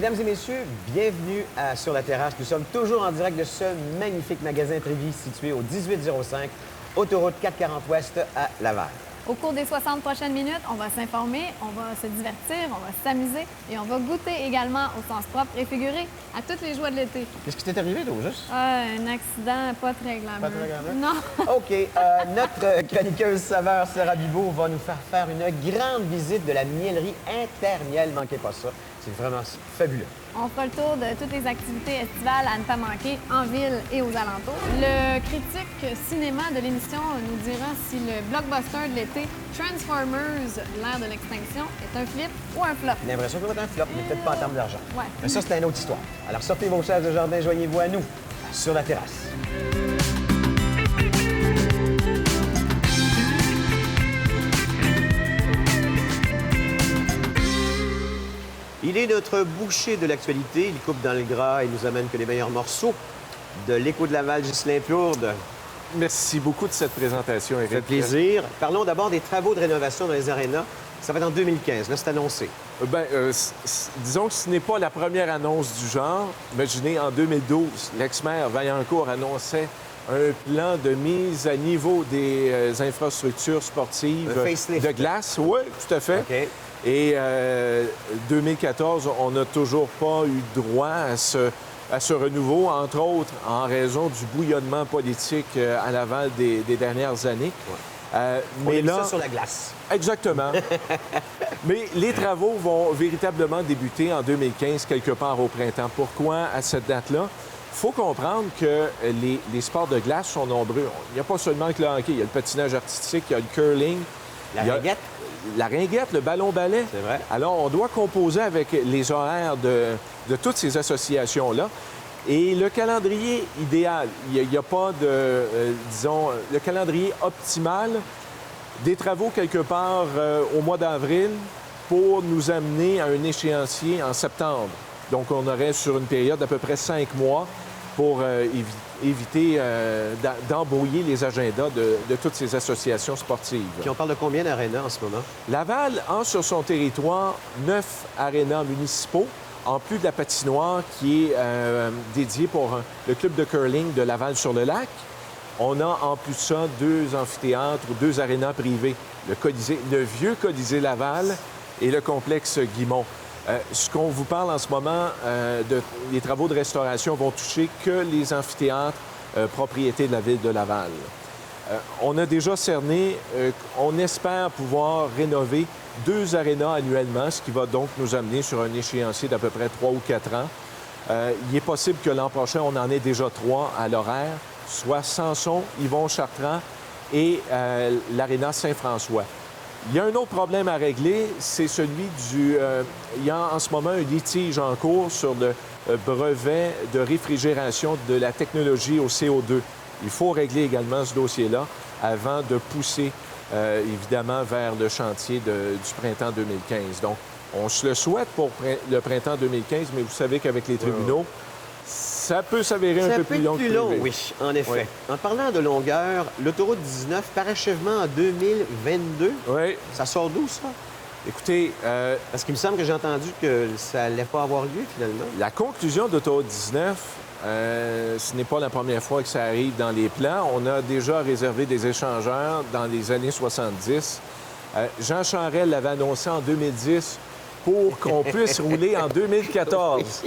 Mesdames et messieurs, bienvenue Sur la terrasse. Nous sommes toujours en direct de ce magnifique magasin Trévis situé au 1805, autoroute 440 Ouest à Laval. Au cours des 60 prochaines minutes, on va s'informer, on va se divertir, on va s'amuser et on va goûter également au sens propre et figuré à toutes les joies de l'été. Qu'est-ce qui t'est arrivé, toi, juste? Un accident pas très glamour. Pas très glamour? Non. OK. Notre chroniqueuse saveur Sarah Bibeau va nous faire une grande visite de la mielerie Intermiel. Manquez pas ça. C'est vraiment fabuleux. On fera le tour de toutes les activités estivales à ne pas manquer en ville et aux alentours. Le critique cinéma de l'émission nous dira si le blockbuster de l'été Transformers, l'ère de l'extinction, est un flip ou un flop. J'ai l'impression que ça va être un flop, mais peut-être pas en termes d'argent. Ouais. Mais ça, c'est une autre histoire. Alors, sortez vos chaises de jardin, joignez-vous à nous sur la terrasse. Il est notre boucher de l'actualité. Il coupe dans le gras et nous amène que les meilleurs morceaux de l'Écho de Laval, Ghislain Plourde. Merci beaucoup de cette présentation, Éric. Ça fait plaisir. Parlons d'abord des travaux de rénovation dans les arénas. Ça va être en 2015. Là, c'est annoncé. Disons que ce n'est pas la première annonce du genre. Imaginez, en 2012, l'ex-maire Vaillancourt annonçait un plan de mise à niveau des infrastructures sportives Un facelift. de glace. Oui, tout à fait. OK. Et 2014, on n'a toujours pas eu droit à ce renouveau, entre autres en raison du bouillonnement politique à Laval des dernières années. Ouais. On Mais a mis là, ça sur la glace. exactement. Mais les travaux vont véritablement débuter en 2015, quelque part au printemps. Pourquoi à cette date-là? Il faut comprendre que les sports de glace sont nombreux. Il n'y a pas seulement que le hockey, il y a le patinage artistique, il y a le curling. La ringuette. La ringuette, le ballon-ballet. C'est vrai. Alors, on doit composer avec les horaires de toutes ces associations-là. Et le calendrier idéal, il n'y a pas de, disons, le calendrier optimal des travaux quelque part au mois d'avril pour nous amener à un échéancier en septembre. Donc, on aurait sur une période d'à peu près 5 mois pour éviter d'embrouiller les agendas de toutes ces associations sportives. Puis on parle de combien d'arénas en ce moment? Laval a sur son territoire 9 arénas municipaux, en plus de la patinoire qui est dédiée pour le club de curling de Laval-sur-le-Lac. On a en plus de ça 2 amphithéâtres ou 2 arénas privées, le vieux Colisée Laval et le complexe Guimont. Ce qu'on vous parle en ce moment, les travaux de restauration vont toucher que les amphithéâtres propriétés de la ville de Laval. On a déjà cerné, on espère pouvoir rénover 2 arénas annuellement, ce qui va donc nous amener sur un échéancier d'à peu près 3 ou 4 ans. Il est possible que l'an prochain, on en ait déjà 3 à l'horaire, soit Samson, Yvon-Chartrand et l'aréna Saint-François. Il y a un autre problème à régler, c'est celui du... il y a en ce moment un litige en cours sur le brevet de réfrigération de la technologie au CO2. Il faut régler également ce dossier-là avant de pousser, évidemment, vers le chantier du printemps 2015. Donc, on se le souhaite pour le printemps 2015, mais vous savez qu'avec les tribunaux, ça peut s'avérer un peu plus long que prévu. Oui, en effet. Oui. En parlant de longueur, l'autoroute 19, parachèvement en 2022. Oui. Ça sort d'où, ça? Écoutez, Parce qu'il me semble que j'ai entendu que ça allait pas avoir lieu, finalement. la conclusion d'autoroute 19, ce n'est pas la première fois que ça arrive dans les plans. On a déjà réservé des échangeurs dans les années 70. Jean Charest l'avait annoncé en 2010 pour qu'on puisse rouler en 2014.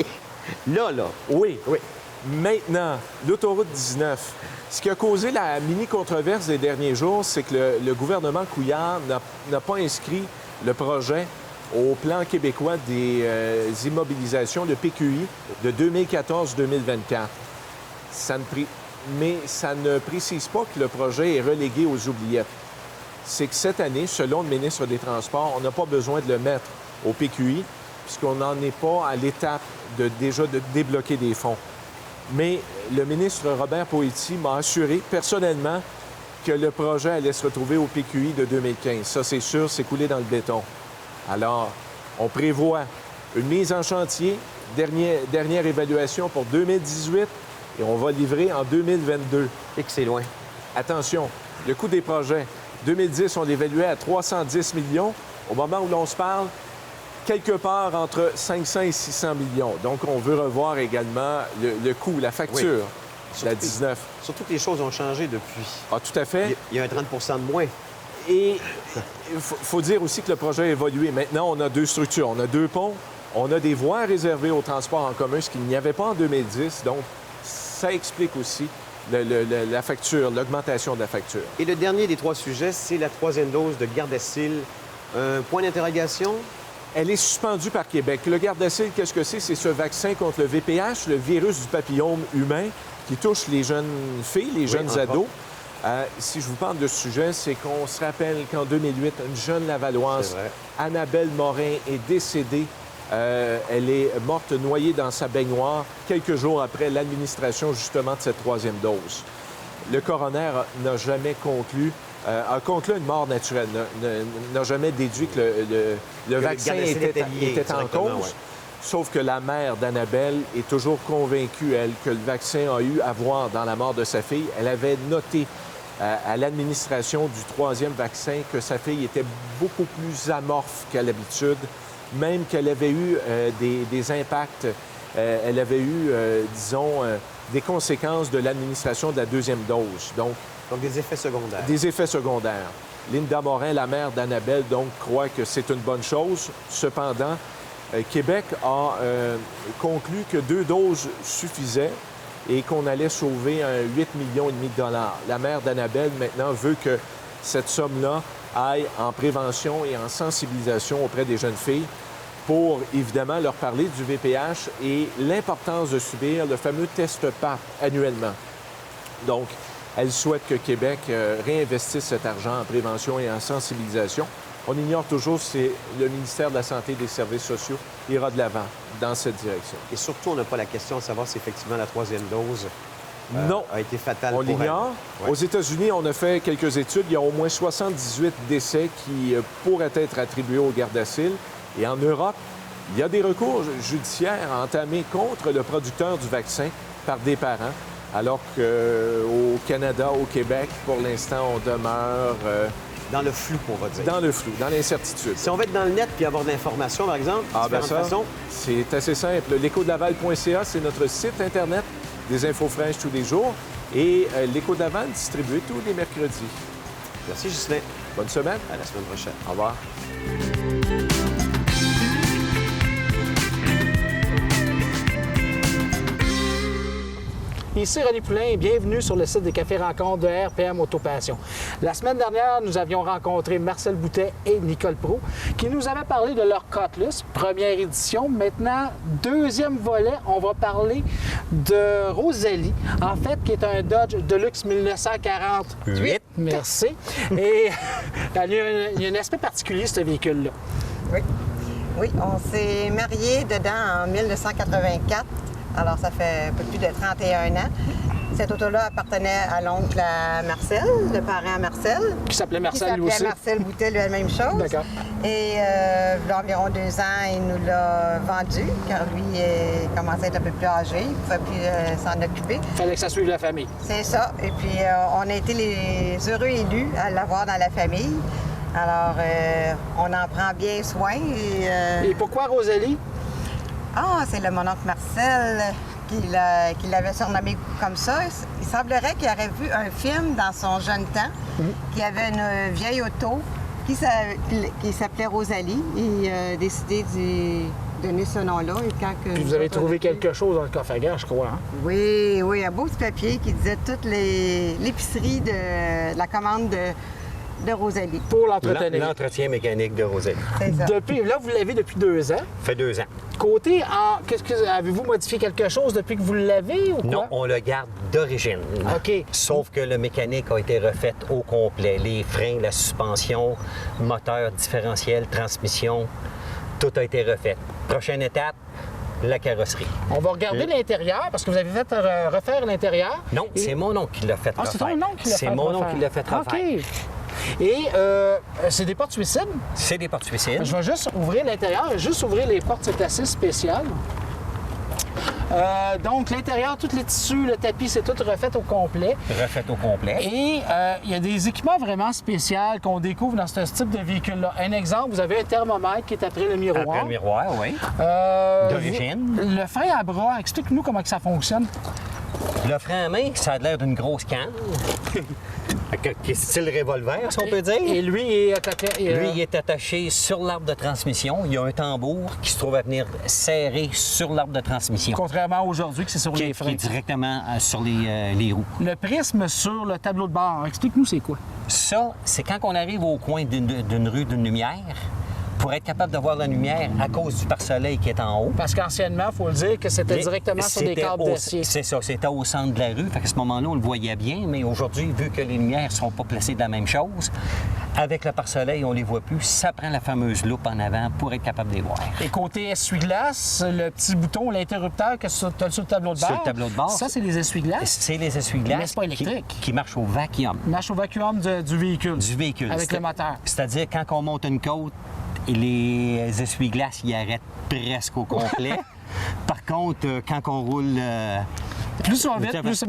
Là. Oui. Maintenant, l'autoroute 19. Ce qui a causé la mini-controverse des derniers jours, c'est que le gouvernement Couillard n'a pas inscrit le projet au plan québécois des immobilisations, le PQI, de 2014-2024. Mais ça ne précise pas que le projet est relégué aux oubliettes. C'est que cette année, selon le ministre des Transports, on n'a pas besoin de le mettre au PQI puisqu'on n'en est pas à l'étape de débloquer des fonds. Mais le ministre Robert Poetti m'a assuré personnellement que le projet allait se retrouver au PQI de 2015. Ça, c'est sûr, c'est coulé dans le béton. Alors, on prévoit une mise en chantier, dernière évaluation pour 2018, et on va livrer en 2022. Et que c'est loin. Attention, le coût des projets. 2010, on l'évaluait à 310 millions. Au moment où l'on se parle, quelque part entre 500 et 600 millions. Donc, on veut revoir également le coût, la facture de la 19. Surtout que les choses ont changé depuis. Ah, tout à fait. Il y a un 30 de moins. Et il faut dire aussi que le projet a évolué. Maintenant, on a 2 structures. On a 2 ponts. On a des voies réservées au transport en commun, ce qu'il n'y avait pas en 2010. Donc, ça explique aussi la facture, l'augmentation de la facture. Et le dernier des 3 sujets, c'est la 3e dose de Gardasil. Un point d'interrogation? Elle est suspendue par Québec. Le Gardasil, qu'est-ce que c'est? C'est ce vaccin contre le VPH, le virus du papillome humain, qui touche les jeunes filles, les jeunes ados. Si je vous parle de ce sujet, c'est qu'on se rappelle qu'en 2008, une jeune Lavalloise, Annabelle Morin, est décédée. Elle est morte noyée dans sa baignoire quelques jours après l'administration, justement, de cette 3e dose. Le coroner n'a jamais conclu, a conclu une mort naturelle, n'a jamais déduit que le vaccin était en cause. Ouais. Sauf que la mère d'Annabelle est toujours convaincue, elle, que le vaccin a eu à voir dans la mort de sa fille. Elle avait noté à l'administration du 3e vaccin que sa fille était beaucoup plus amorphe qu'à l'habitude, même qu'elle avait eu des impacts, elle avait eu, disons, des conséquences de l'administration de la 2e dose. Donc des effets secondaires. Des effets secondaires. Linda Morin, la mère d'Annabelle, donc, croit que c'est une bonne chose. Cependant, Québec a conclu que 2 doses suffisaient et qu'on allait sauver 8,5 millions de dollars. La mère d'Annabelle, maintenant, veut que cette somme-là aille en prévention et en sensibilisation auprès des jeunes filles pour, évidemment, leur parler du VPH et l'importance de subir le fameux test PAP annuellement. Donc, elle souhaite que Québec réinvestisse cet argent en prévention et en sensibilisation. On ignore toujours si le ministère de la Santé et des Services sociaux ira de l'avant dans cette direction. Et surtout, on n'a pas la question de savoir si effectivement la 3e dose a été fatale on pour elle. On l'ignore. Ouais. Aux États-Unis, on a fait quelques études. Il y a au moins 78 décès qui pourraient être attribués au Gardasil. Et en Europe, il y a des recours judiciaires entamés contre le producteur du vaccin par des parents, alors qu'au Canada, au Québec, pour l'instant, on demeure... dans le flou, on va dire. Dans le flou, dans l'incertitude. Si on va être dans le net puis avoir de l'information, par exemple, c'est assez simple. L'écho-de-Laval.ca, c'est notre site Internet, des infos fraîches tous les jours. Et l'Écho de Laval distribué tous les mercredis. Merci, Ghislain. Bonne semaine. À la semaine prochaine. Au revoir. Ici René Poulain et bienvenue sur le site des Cafés Rencontres de RPM Autopassion. La semaine dernière, nous avions rencontré Marcel Boutet et Nicole Proulx qui nous avaient parlé de leur Cutlass, première édition. Maintenant, 2e volet, on va parler de Rosalie, en fait, qui est un Dodge Deluxe 1948. Merci. Et il y a un aspect particulier, ce véhicule-là. Oui, on s'est mariés dedans en 1984. Alors, ça fait un peu plus de 31 ans. Cette auto-là appartenait à l'oncle à Marcel, le parent à Marcel. Qui s'appelait Marcel, lui aussi. Marcel Boutet, lui, la même chose. D'accord. Et il y a environ 2 ans, il nous l'a vendu, car lui il commençait à être un peu plus âgé. Il ne pouvait plus s'en occuper. Il fallait que ça suive la famille. C'est ça. Et puis, on a été les heureux élus à l'avoir dans la famille. Alors, on en prend bien soin. Et pourquoi Rosalie? Ah, c'est le mon oncle Marcel qui l'avait surnommé comme ça. Il semblerait qu'il aurait vu un film dans son jeune temps, qui avait une vieille auto qui s'appelait Rosalie. Et il a décidé de donner ce nom-là. Puis vous avez trouvé quelque chose dans le coffre à gare, je crois, hein? Oui, un beau petit papier qui disait toute l'épicerie de la commande de Rosalie. Pour l'entretenir. L'entretien mécanique de Rosalie. C'est ça. Là, vous l'avez depuis 2 ans. Ça fait 2 ans. Côté, avez-vous modifié quelque chose depuis que vous l'avez ou quoi? Non, on le garde d'origine. OK. Sauf que le mécanique a été refait au complet. Les freins, la suspension, moteur, différentiel, transmission, tout a été refait. Prochaine étape, la carrosserie. On va regarder l'intérieur, parce que vous avez fait refaire l'intérieur. Non, c'est mon oncle qui l'a fait refaire. C'est ton oncle qui l'a fait C'est mon oncle qui l'a fait refaire. OK. Et c'est des portes suicides? C'est des portes suicides. Je vais juste ouvrir l'intérieur, juste ouvrir les portes, c'est assez spécial. Donc, l'intérieur, tous les tissus, le tapis, c'est tout refait au complet. Refait au complet. Et il y a des équipements vraiment spéciaux qu'on découvre dans ce type de véhicule-là. Un exemple, vous avez un thermomètre qui est après le miroir. Après le miroir, oui. D'origine. Le frein à bras, explique-nous comment que ça fonctionne. Le frein à main, ça a l'air d'une grosse canne. Qui est style revolver, si on peut dire. Et lui est attaché. Lui, il est attaché sur l'arbre de transmission. Il y a un tambour qui se trouve à venir serré sur l'arbre de transmission. Contrairement à aujourd'hui, que c'est sur les Qui freins. est directement sur les roues. Le prisme sur le tableau de bord, explique-nous c'est quoi? Ça, c'est quand on arrive au coin d'une rue, d'une lumière, pour être capable de voir la lumière à cause du pare-soleil qui est en haut. Parce qu'anciennement, il faut le dire que c'était directement sur des câbles d'acier. C'est ça, c'était au centre de la rue. Fait qu'à ce moment-là, on le voyait bien, mais aujourd'hui, vu que les lumières ne sont pas placées de la même chose, avec le pare-soleil, on les voit plus. Ça prend la fameuse loupe en avant pour être capable de les voir. Et côté essuie-glace, le petit bouton, l'interrupteur que tu as sur le tableau de bord. Sur le tableau de bord. Ça, c'est les essuie-glaces. C'est les essuie-glaces. Mais c'est pas électrique. Qui marchent au vacuum. Il marche au vacuum du véhicule. Du véhicule. Avec le moteur. C'est-à-dire, quand on monte une côte, les essuie-glaces, ils arrêtent presque au complet. Par contre, quand on roule... Plus ça va vite, plus ça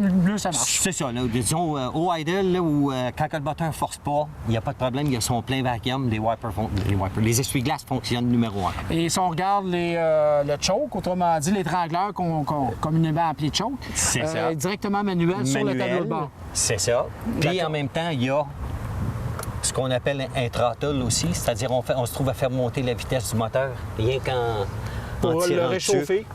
marche. C'est ça. Là, disons, au idle, là, où quand le moteur ne force pas, il n'y a pas de problème, il y a son plein vacuum, les essuie-glaces fonctionnent numéro 1. Et si on regarde le choke, autrement dit, l'étrangleur qu'on communément appelé choke, c'est ça. Directement manuel sur le tableau de bord. C'est ça. Puis en même temps, il y a ce qu'on appelle un throttle aussi, c'est-à-dire on se trouve à faire monter la vitesse du moteur, rien qu'en pour le réchauffer.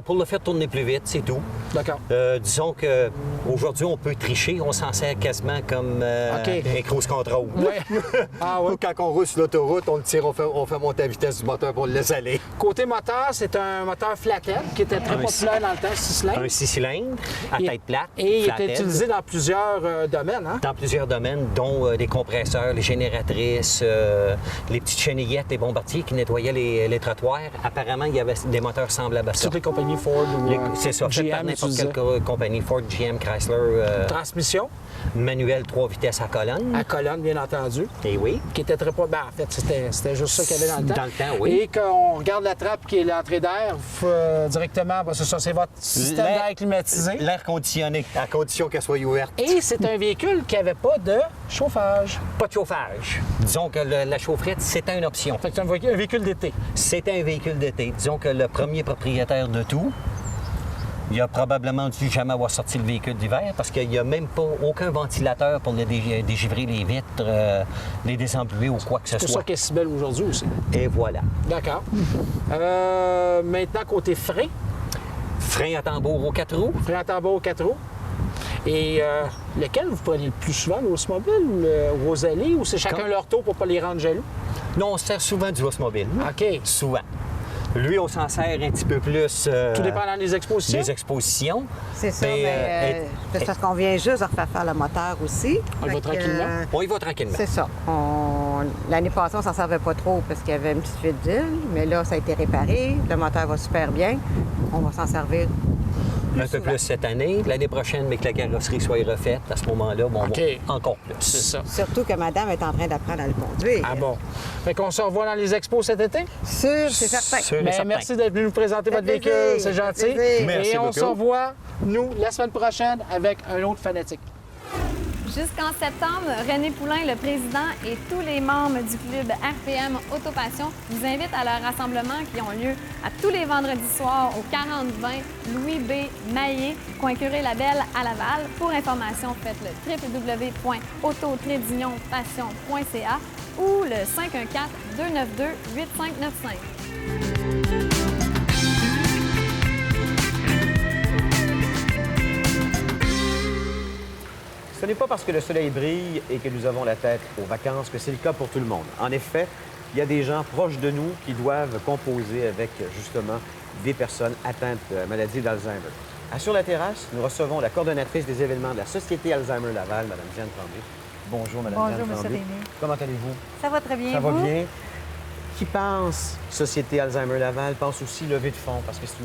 Pour le faire tourner plus vite, c'est tout. D'accord. Disons qu'aujourd'hui, on peut tricher. On s'en sert quasiment comme un cruise control. Ouais. Ah ouais. Quand on roule sur l'autoroute, on le tire, on fait monter la vitesse du moteur pour le laisser aller. Côté moteur, c'est un moteur flathead qui était très populaire dans le temps, 6 cylindres. Un 6 cylindres à tête plate. Et il était utilisé dans plusieurs domaines. Hein? Dans plusieurs domaines, dont les compresseurs, les génératrices, les petites chenillettes, les bombardiers qui nettoyaient les trottoirs. Apparemment, il y avait des moteurs semblables à ça. Toutes les compagnies Ford ou c'est ça, fait par n'importe quelle compagnie, Ford, GM, Chrysler. Transmission. Manuel 3 vitesses à colonne. À colonne, bien entendu. Et oui. Qui était très pas. Ben, en fait, c'était juste ça qu'il y avait dans le temps. Dans le temps, oui. Et quand on regarde la trappe qui est l'entrée d'air, directement, ben, c'est ça, c'est votre système d'air climatisé. L'air conditionné, à condition qu'elle soit ouverte. Et c'est un véhicule qui n'avait pas de chauffage. Pas de chauffage. Disons que la chaufferette, c'était une option. Fait que c'est un véhicule d'été. C'était un véhicule d'été. Disons que le premier propriétaire de tout, il a probablement dû jamais avoir sorti le véhicule d'hiver parce qu'il n'y a même pas aucun ventilateur pour dégivrer les vitres, les désembluer ou quoi que ce soit. C'est ça qui est si belle aujourd'hui aussi. Et voilà. D'accord. Maintenant, côté frein. Frein à tambour aux 4 roues. Frein à tambour aux 4 roues. Et lequel vous prenez le plus souvent, l'Oldsmobile ou le Rosalie, ou c'est chacun leur tour pour ne pas les rendre jaloux? Non, on se sert souvent du Oldsmobile. OK. Souvent. Lui, on s'en sert un petit peu plus... Tout dépendant des expositions? Des expositions. C'est ça, mais c'est parce qu'on vient juste de refaire faire le moteur aussi. On y va tranquillement? On y va tranquillement. C'est ça. L'année passée, on s'en servait pas trop parce qu'il y avait une petite fuite d'huile, mais là, ça a été réparé. Le moteur va super bien. On va s'en servir un peu plus cette année. L'année prochaine, mais que la carrosserie soit refaite, à ce moment-là, bon, encore plus. C'est ça. Surtout que madame est en train d'apprendre à le conduire. Ah bon. Fait qu'on se revoit dans les expos cet été? Sûr, c'est certain. Sûr et Mais certain. merci d'être venu nous présenter votre plaisir, véhicule. C'est ça gentil. fait plaisir. Merci Et on beaucoup. se revoit, nous, la semaine prochaine avec un autre fanatique. Jusqu'en septembre, René Poulain, le président, et tous les membres du club RPM Autopassion vous invitent à leurs rassemblements qui ont lieu à tous les vendredis soirs au 4020 Louis B. Maillet, coin Curé-Labelle à Laval. Pour information, faites le www.auto-passion.ca ou le 514-292-8595. Ce n'est pas parce que le soleil brille et que nous avons la tête aux vacances que c'est le cas pour tout le monde. En effet, il y a des gens proches de nous qui doivent composer avec, justement, des personnes atteintes de la maladie d'Alzheimer. Sur la terrasse, nous recevons la coordonnatrice des événements de la Société Alzheimer Laval, Mme Diane Tremblay. Bonjour, Mme Diane Bonjour, M. Tremblay. Rémy. Comment allez-vous? Ça va très bien, Ça va vous? bien. Qui pense Société Alzheimer Laval pense aussi lever de fonds parce que c'est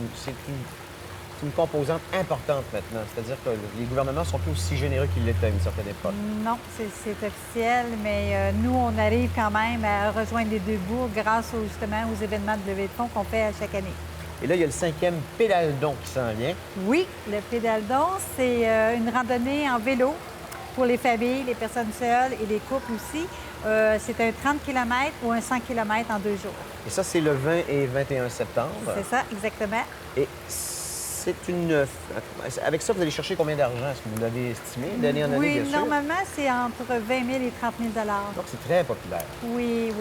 une composante importante maintenant. C'est-à-dire que les gouvernements sont plus aussi généreux qu'ils l'étaient à une certaine époque. Non, c'est officiel, mais nous, on arrive quand même à rejoindre les deux bouts grâce justement aux événements de levée de fonds qu'on fait à chaque année. Et là, il y a le 5e pédale-don qui s'en vient. Oui, le pédale-don, c'est une randonnée en vélo pour les familles, les personnes seules et les couples aussi. C'est un 30 km ou un 100 km en 2 jours. Et ça, c'est le 20 et 21 septembre. C'est ça, exactement. Et c'est une... Avec ça, vous allez chercher combien d'argent? Est-ce que vous l'avez estimé d'année en année, Oui, bien sûr? normalement, c'est entre 20 000 et 30 000 Donc, c'est très populaire. Oui.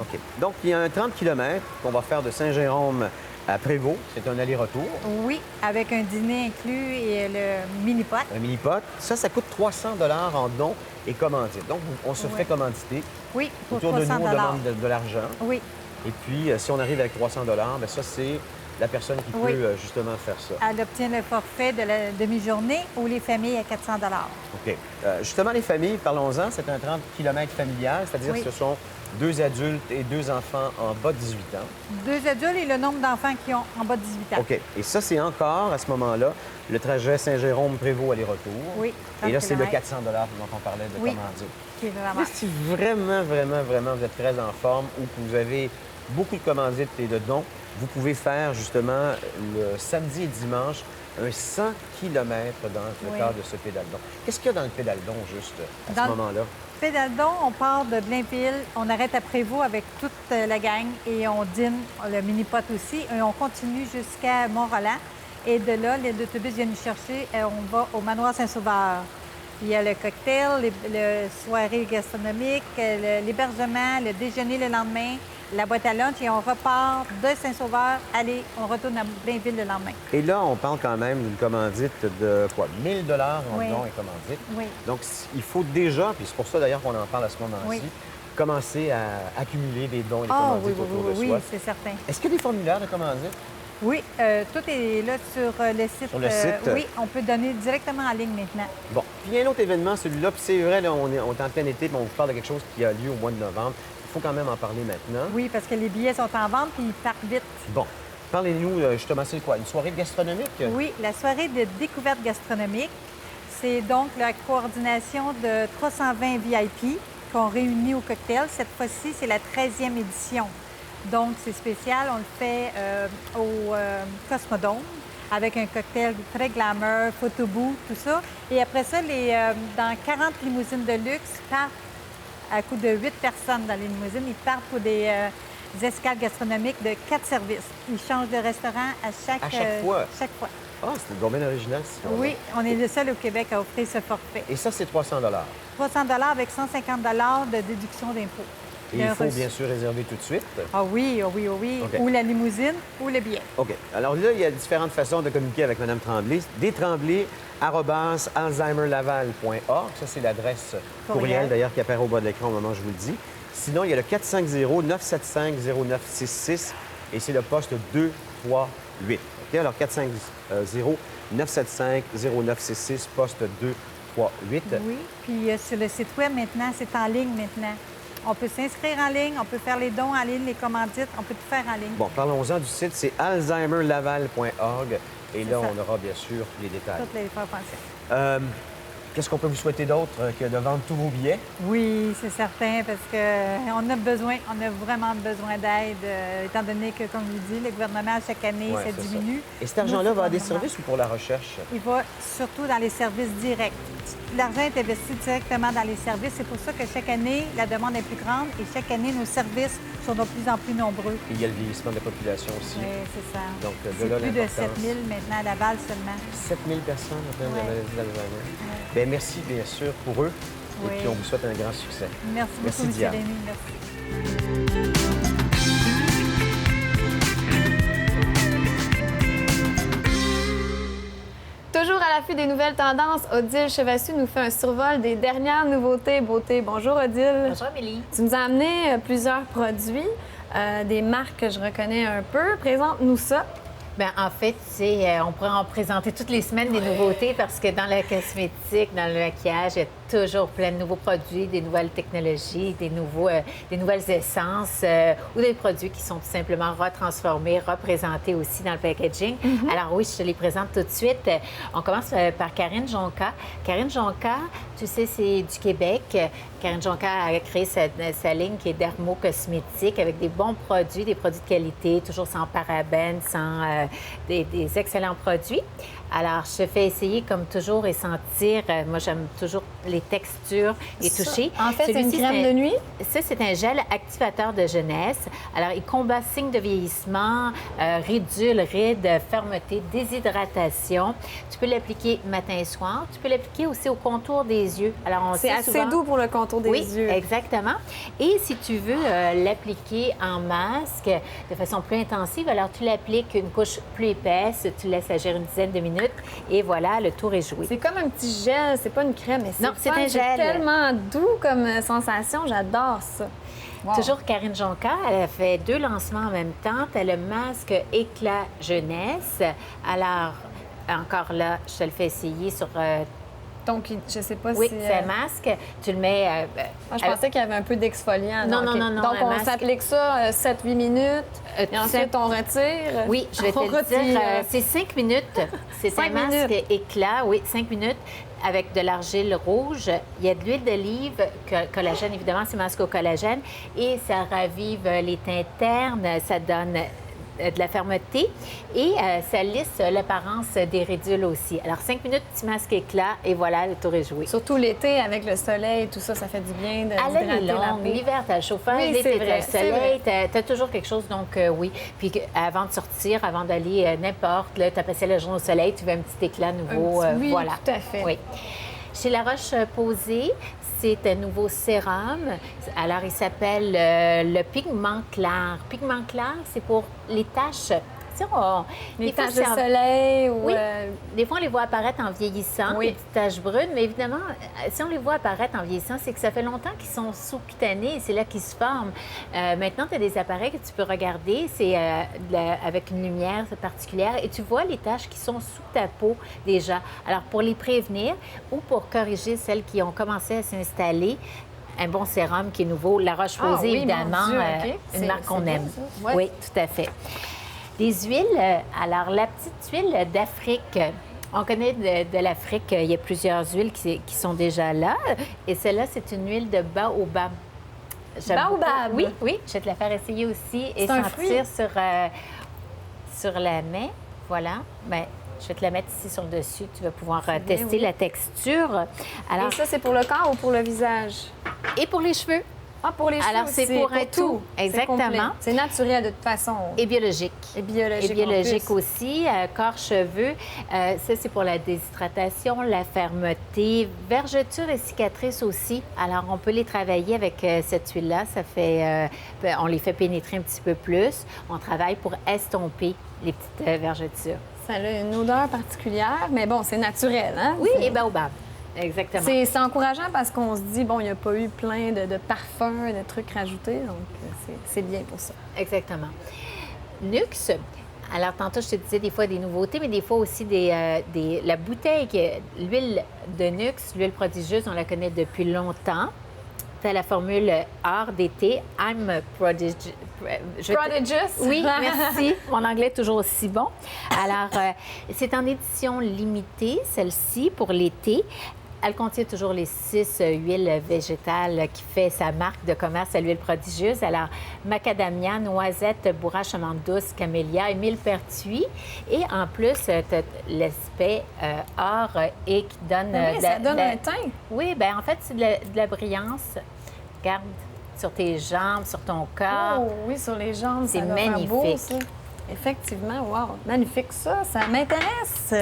OK. Donc, il y a un 30 km qu'on va faire de Saint-Jérôme à Prévost. C'est un aller-retour. Oui, avec un dîner inclus et le mini-pot. Un mini-pot. Ça coûte 300 en dons et commandite. Donc, on se fait commanditer. Oui, pour Autour de nous, 300 on demande de l'argent. Oui. Et puis, si on arrive avec 300 bien ça, c'est la personne qui Oui. peut justement faire ça. Elle obtient le forfait de la demi-journée ou les familles à 400 OK. Justement, les familles, parlons-en, c'est un 30 km familial, c'est-à-dire Oui. que ce sont 2 adultes et 2 enfants en bas de 18 ans. 2 adultes et le nombre d'enfants qui ont en bas de 18 ans. OK. Et ça, c'est encore, à ce moment-là, le trajet Saint-Jérôme-Prévost aller-retour. Oui. Et là, 30 c'est le kilomètres. 400 dont on parlait de Oui. commandite. Qui est vraiment... Mais si vraiment, vous êtes très en forme ou que vous avez beaucoup de commandites et de dons, vous pouvez faire justement le samedi et dimanche un 100 km dans le Oui. cadre de ce pédale-don. Qu'est-ce qu'il y a dans le pédale-don, juste, à Dans ce le- moment-là? Pédale-don, on part de Blainville, on arrête à Prévost avec toute la gang et on dîne, le mini-pot aussi, et on continue jusqu'à Mont-Roland. Et de là, l'autobus vient nous chercher et on va au manoir Saint-Sauveur. Il y a le cocktail, les soirées gastronomiques, l'hébergement, le déjeuner le lendemain, la boîte à lunch et on repart de Saint-Sauveur. Allez, on retourne à Blainville le lendemain. Et là, on parle quand même d'une commandite de quoi? 1000 $ en Oui. dons et commandite. Oui. Donc, il faut déjà, puis c'est pour ça d'ailleurs qu'on en parle à ce moment-ci, Oui. commencer à accumuler des dons et des Ah commandites oui, autour de oui, soi. c'est certain. Est-ce qu'il y a des formulaires de commandite? Oui, tout est là sur le site. Sur le site? Oui, on peut donner directement en ligne maintenant. Bon, puis il y a un autre événement, celui-là, puis c'est vrai, là, on est en plein été, puis on vous parle de quelque chose qui a lieu au mois de novembre. Il faut quand même en parler maintenant. Oui, parce que les billets sont en vente puis ils partent vite. Bon, parlez-nous justement, c'est quoi? Une soirée gastronomique? Oui, la soirée de découverte gastronomique, c'est donc la coordination de 320 VIP qu'on réunit au cocktail. Cette fois-ci, c'est la 13e édition. Donc, c'est spécial. On le fait au Cosmodome avec un cocktail très glamour, photobooth, tout ça. Et après ça, dans 40 limousines de luxe partent à coup de 8 personnes dans les limousines. Ils partent pour des escales gastronomiques de 4 services. Ils changent de restaurant à chaque fois? Chaque fois. Ah, c'est une domaine original, ça. Oui, on est le seul au Québec à offrir ce forfait. Et ça, c'est 300 $. 300 avec 150 de déduction d'impôt. Et il faut bien sûr réserver tout de suite. Ah oui, ah oui, ah oui. OK. Ou la limousine ou le billet. OK. Alors là, il y a différentes façons de communiquer avec Mme Tremblay. Détremblay@alzheimerlaval.org. Ça, c'est l'adresse courriel, d'ailleurs, qui apparaît au bas de l'écran au moment où je vous le dis. Sinon, il y a le 450-975-0966 et c'est le poste 238. OK? Alors, 450-975-0966, poste 238. Oui, puis sur le site web maintenant, c'est en ligne maintenant. On peut s'inscrire en ligne, on peut faire les dons en ligne, les commandites, on peut tout faire en ligne. Bon, parlons-en du site, c'est alzheimerlaval.org. Et là, ça. on aura bien sûr les détails. Toutes les faire penser. Qu'est-ce qu'on peut vous souhaiter d'autre que de vendre tous vos billets? Oui, c'est certain, parce qu'on a besoin, on a vraiment besoin d'aide, étant donné que, comme je vous dis, le gouvernement, chaque année, Ouais, ça c'est diminue. Et cet argent-là Nous, va à des c'est vraiment- services ou pour la recherche? Il va surtout dans les services directs. L'argent est investi directement dans les services. C'est pour ça que chaque année, la demande est plus grande et chaque année, nos services sont de plus en plus nombreux. Et il y a le vieillissement de la population aussi. Oui, c'est ça. Donc, de C'est là plus de l'importance. 7 000 maintenant à Laval seulement. 7000 personnes atteintes de la Ouais. maladie d'Alzheimer. Bien, merci bien sûr pour eux. Oui. Et puis, on vous souhaite un grand succès. Merci Merci, beaucoup, M. Diane. Rémy. Merci. Toujours à l'affût des nouvelles tendances, Odile Chevassu nous fait un survol des dernières nouveautés beauté. Bonjour Odile. Bonjour Amélie. Tu nous as amené plusieurs produits, des marques que je reconnais un peu. Présente-nous ça. Bien, en fait, on pourrait en présenter toutes les semaines des nouveautés parce que dans la cosmétique, dans le maquillage, il y a toujours plein de nouveaux produits, des nouvelles technologies, des nouvelles essences ou des produits qui sont tout simplement retransformés, représentés aussi dans le packaging. Alors oui, je te les présente tout de suite. On commence par Karine Jonca. Karine Jonca, tu sais, c'est du Québec. Karine Jonca a créé sa ligne qui est dermo-cosmétique avec des bons produits, des produits de qualité, toujours sans parabènes, sans des excellents produits. Alors, je fais essayer comme toujours et sentir. Moi, j'aime toujours les textures et toucher. En fait, c'est une Celui-ci, crème de nuit? Ça, c'est un gel activateur de jeunesse. Alors, il combat signes de vieillissement, ridules, rides, fermeté, déshydratation. Tu peux l'appliquer matin et soir. Tu peux l'appliquer aussi au contour des yeux. Alors, on C'est sait assez souvent... doux pour le contour des Oui, yeux. exactement. Et si tu veux l'appliquer en masque de façon plus intensive, alors tu l'appliques une couche plus épaisse, tu laisses agir une dizaine de minutes et voilà, le tour est joué. C'est comme un petit gel, c'est pas une crème, mais Non, c'est fun, un gel. tellement doux comme sensation, j'adore ça. Wow. Toujours Karine Jonca, elle a fait 2 lancements en même temps. Tu as le masque Éclat Jeunesse. Alors, encore là, je te le fais essayer sur... Donc, je sais pas oui, si... c'est un masque. Tu le mets... Moi, je pensais qu'il y avait un peu d'exfoliant. Non, OK. non, non. Donc, un on masque. s'applique ça 7-8 minutes, et ensuite, on retire. Oui, je vais te On le dire. retire. C'est 5 minutes. C'est un 5 masque minutes. éclat, oui, 5 minutes, avec de l'argile rouge. Il y a de l'huile d'olive, collagène, évidemment, c'est masque au collagène. Et ça ravive les teintes ternes, ça donne de la fermeté et ça lisse l'apparence des ridules aussi. Alors, 5 minutes, petit masque éclat et voilà, le tour est joué. Surtout l'été, avec le soleil, tout ça, ça fait du bien À d'hydrater l'année la longue, peau. l'hiver, t'as le chauffage, Oui, l'été, c'est t'as vrai, le c'est soleil, vrai. t'as toujours quelque chose, donc oui. Puis avant de sortir, avant d'aller n'importe, là, t'as passé la journée au soleil, tu veux un petit éclat nouveau, oui, voilà. tout à fait. Oui. Chez La Roche-Posay, c'est un nouveau sérum. Alors, il s'appelle le pigment clair. Pigment clair, c'est pour les taches. Tu sais, Les des fois, taches de c'est en- soleil ou... Oui. Des fois, on les voit apparaître en vieillissant, Oui. des petites taches brunes, mais évidemment, si on les voit apparaître en vieillissant, c'est que ça fait longtemps qu'ils sont sous-cutanés et c'est là qu'ils se forment. Maintenant, tu as des appareils que tu peux regarder, c'est avec une lumière particulière et tu vois les taches qui sont sous ta peau déjà. Alors, pour les prévenir ou pour corriger celles qui ont commencé à s'installer, un bon sérum qui est nouveau, La Roche-Posay, Ah oui, mon évidemment, Dieu, OK. une C'est- marque qu'on c'est bien, aime. ça. Ouais. Oui, tout à fait. Des huiles, alors la petite huile d'Afrique. On connaît de l'Afrique, il y a plusieurs huiles qui sont déjà là. Et celle-là, c'est une huile de baobab. J'aime Baobab? beaucoup. Oui, oui, je vais te la faire essayer aussi et C'est un sentir sur la main. Voilà. Bien, je vais te la mettre ici sur le dessus. Tu vas pouvoir tester oui. la texture. Alors, Et ça, c'est pour le corps ou pour le visage? et pour les cheveux. Ah, pour les cheveux Alors, c'est aussi, pour un tout. C'est Exactement. complet. C'est naturel de toute façon. Et biologique. Et biologique. Et biologique en plus. aussi, corps, cheveux. Ça, c'est pour la déshydratation, la fermeté, vergetures et cicatrices aussi. Alors, on peut les travailler avec cette huile-là. Ça fait, on les fait pénétrer un petit peu plus. On travaille pour estomper les petites vergetures. Ça a une odeur particulière, mais bon, c'est naturel, hein? Oui, C'est- et baobab. Exactement. C'est encourageant parce qu'on se dit, bon, il n'y a pas eu plein de parfums, de trucs rajoutés, donc c'est bien pour ça. Exactement. Nux, alors tantôt, je te disais des fois des nouveautés, mais des fois aussi la bouteille, l'huile de Nux, l'huile prodigieuse, on la connaît depuis longtemps. Tu as la formule Art d'été, I'm prodigious. Prodigious? Oui, merci. Mon anglais est toujours aussi bon. Alors, c'est en édition limitée, celle-ci, pour l'été. Elle contient toujours les 6 huiles végétales qui fait sa marque de commerce à l'huile prodigieuse. Alors, macadamia, noisette, bourrache, amande douce, camélia et millepertuis. Et en plus, tu as l'aspect or et qui donne... Oui, ça donne un teint. Oui, bien, en fait, c'est de la brillance. Regarde sur tes jambes, sur ton corps. Oh oui, sur les jambes, C'est ça doit faire beau, magnifique. ça. Effectivement, wow, magnifique ça m'intéresse.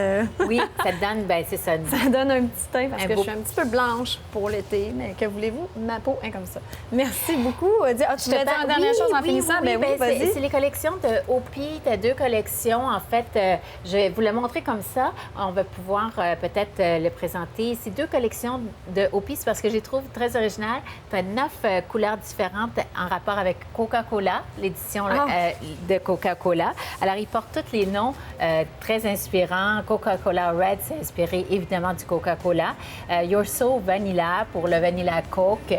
Oui, ça te donne, ben c'est ça. Ça donne un petit teint parce Un que beau- je suis un petit peu blanche pour l'été, mais que voulez-vous, ma peau est comme ça. Merci beaucoup. Ah, tu voulais dire une dernière chose en finissant? Ben oui, ben, vas-y. c'est les collections de Hopi. Tu as 2 collections. En fait, je vais vous le montrer comme ça. On va pouvoir peut-être le présenter. C'est 2 collections de Hopi, c'est parce que je les trouve très originales. Tu as 9 couleurs différentes en rapport avec Coca-Cola, l'édition de Coca-Cola. Alors, ils portent tous les noms très inspirants. Coca-Cola Red, c'est inspiré évidemment du Coca-Cola. You're So Vanilla pour le Vanilla Coke.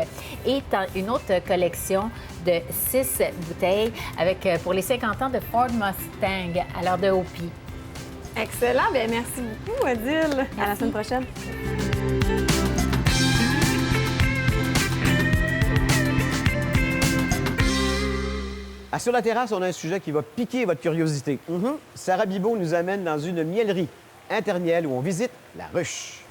Et t'as une autre collection de 6 bouteilles avec, pour les 50 ans de Ford Mustang, alors de Hopi. Excellent. Bien, merci beaucoup, Odile. À la semaine prochaine. Ah, sur la terrasse, on a un sujet qui va piquer votre curiosité. Sarah Bibot nous amène dans une miellerie intermiel où on visite la ruche.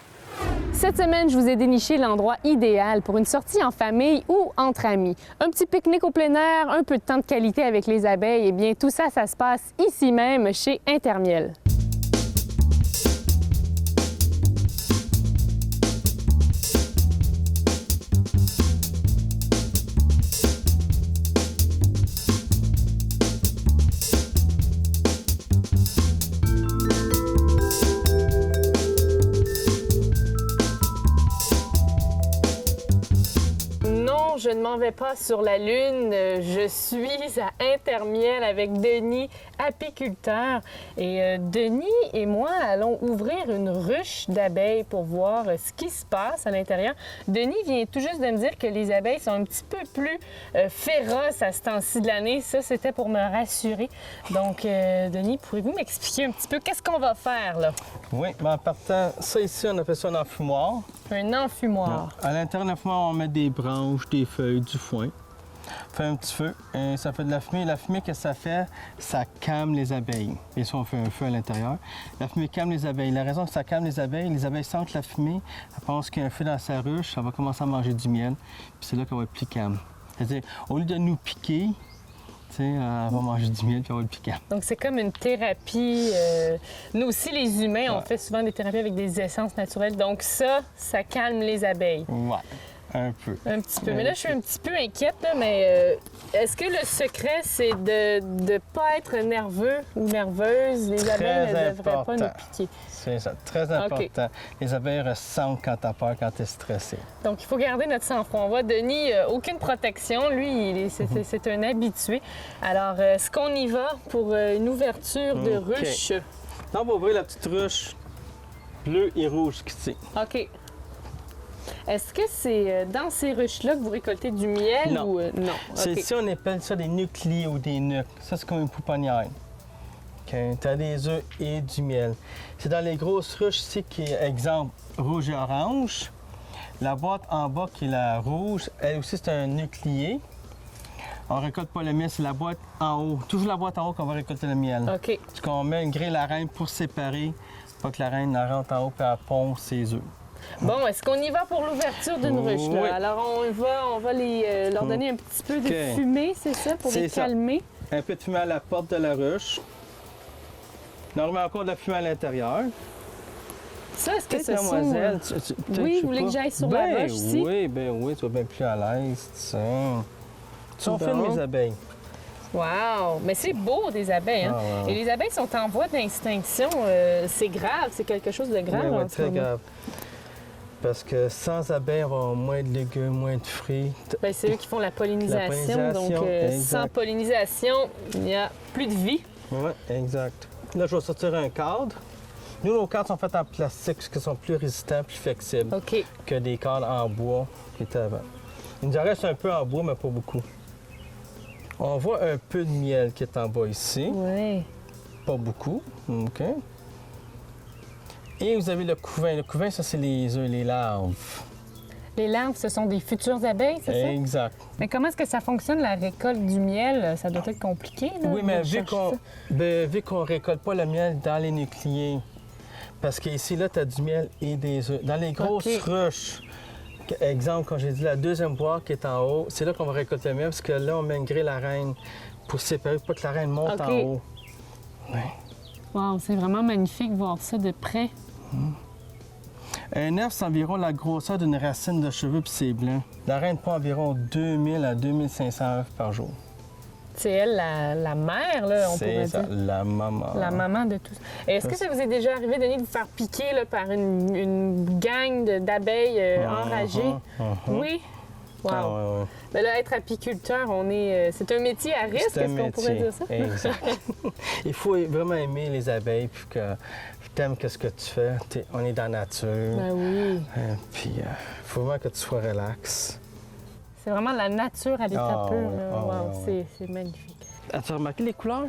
Cette semaine, je vous ai déniché l'endroit idéal pour une sortie en famille ou entre amis. Un petit pique-nique au plein air, un peu de temps de qualité avec les abeilles, et bien tout ça, ça se passe ici même chez Intermiel. Je ne m'en vais pas sur la Lune. Je suis à Intermiel avec Denis, apiculteur. Et Denis et moi allons ouvrir une ruche d'abeilles pour voir ce qui se passe à l'intérieur. Denis vient tout juste de me dire que les abeilles sont un petit peu plus féroces à ce temps-ci de l'année. Ça, c'était pour me rassurer. Donc, Denis, pourriez-vous m'expliquer un petit peu qu'est-ce qu'on va faire, là? Oui, mais en partant, ça ici, on appelle ça un enfumoir. Un enfumoir. À l'intérieur de l'enfumoir, on met des branches, des feuilles, du foin. On fait un petit feu et ça fait de la fumée. La fumée, que ça fait, ça calme les abeilles. Et ça, on fait un feu à l'intérieur. La fumée calme les abeilles. La raison que ça calme les abeilles sentent la fumée, elles pensent qu'il y a un feu dans sa ruche, ça va commencer à manger du miel, puis c'est là qu'on va être plus calme. C'est-à-dire, au lieu de nous piquer, elle va manger du miel puis on va le piquer. Donc, c'est comme une thérapie. Nous aussi, les humains, on fait souvent des thérapies avec des essences naturelles. Donc, ça calme les abeilles. Ouais, un peu. Un petit peu. Mais là, je suis un petit peu inquiète, là, mais est-ce que le secret, c'est de ne pas être nerveux ou nerveuse? Les abeilles ne devraient pas nous piquer. C'est ça, très important. Okay. Les abeilles ressentent quand tu as peur, quand tu es stressé. Donc, il faut garder notre sang-froid. On voit Denis, aucune protection. Lui, c'est un habitué. Alors, est-ce qu'on y va pour une ouverture de ruche? Là, on va ouvrir la petite ruche bleue et rouge ici. OK. Est-ce que c'est dans ces ruches-là que vous récoltez du miel? Non. Ou, non. C'est ici, on appelle ça des nucliers ou des nuques. Ça, c'est comme une pouponnière. Okay. Tu as des œufs et du miel. C'est dans les grosses ruches ici qui est, exemple, rouge et orange. La boîte en bas qui est la rouge, elle aussi, c'est un nuclier. On récolte pas le miel, c'est la boîte en haut. Toujours la boîte en haut qu'on va récolter le miel. OK. Parce qu'on met une grille à la reine pour séparer, pas que la reine rentre en haut et elle pond ses œufs. Bon, est-ce qu'on y va pour l'ouverture d'une ruche? Là? Oui. Alors, on va leur donner un petit peu de fumée, c'est ça, pour les calmer? Un peu de fumée à la porte de la ruche. Normalement, encore de la fumée à l'intérieur. Ça, est-ce que c'est mademoiselle, oui, vous voulez que j'aille sur la ruche ici? Oui, tu vas bien plus à l'aise. On filme les abeilles. Wow! Mais c'est beau, des abeilles, hein? Et les abeilles sont en voie d'extinction. C'est grave, c'est quelque chose de grave en ce moment. Très grave. Parce que sans abeilles, on va avoir moins de légumes, moins de fruits. Bien, c'est eux qui font la pollinisation. Donc, sans pollinisation, il n'y a plus de vie. Oui, exact. Là, je vais sortir un cadre. Nous, nos cadres sont faits en plastique, parce qu'ils sont plus résistants, plus flexibles que des cadres en bois qui étaient avant. Il nous en reste un peu en bois, mais pas beaucoup. On voit un peu de miel qui est en bas ici. Oui. Pas beaucoup. OK. Et vous avez le couvain. Le couvain, ça, c'est les œufs, les larves. Les larves, ce sont des futures abeilles, c'est ça? Exact. Mais comment est-ce que ça fonctionne, la récolte du miel? Ça doit être compliqué, là? Oui, mais vu qu'on ne récolte pas le miel dans les nucliers, parce qu'ici, là, tu as du miel et des œufs. Dans les grosses ruches, exemple, quand j'ai dit la deuxième boîte qui est en haut, c'est là qu'on va récolter le miel, parce que là, on met une grille à la reine pour séparer, pour pas que la reine monte en haut. Oui. Wow, c'est vraiment magnifique de voir ça de près. Un œuf, c'est environ la grosseur d'une racine de cheveux, puis c'est blanc. La reine prend environ 2000 à 2500 œufs par jour. C'est elle, la mère, là, on pourrait dire. La maman. La maman de tout ça. Est-ce que ça vous est déjà arrivé, Denis, de vous faire piquer là, par une gang d'abeilles enragées? Oui? Wow. Ah, ouais. Mais là, être apiculteur, c'est un métier à risque, est-ce qu'on pourrait dire ça? Exact. Il faut vraiment aimer les abeilles, puis que t'aimes ce que tu fais. On est dans la nature. Ben oui. Puis il faut vraiment que tu sois relax. C'est vraiment la nature à l'état pur. Wow, c'est magnifique. As-tu remarqué les couleurs?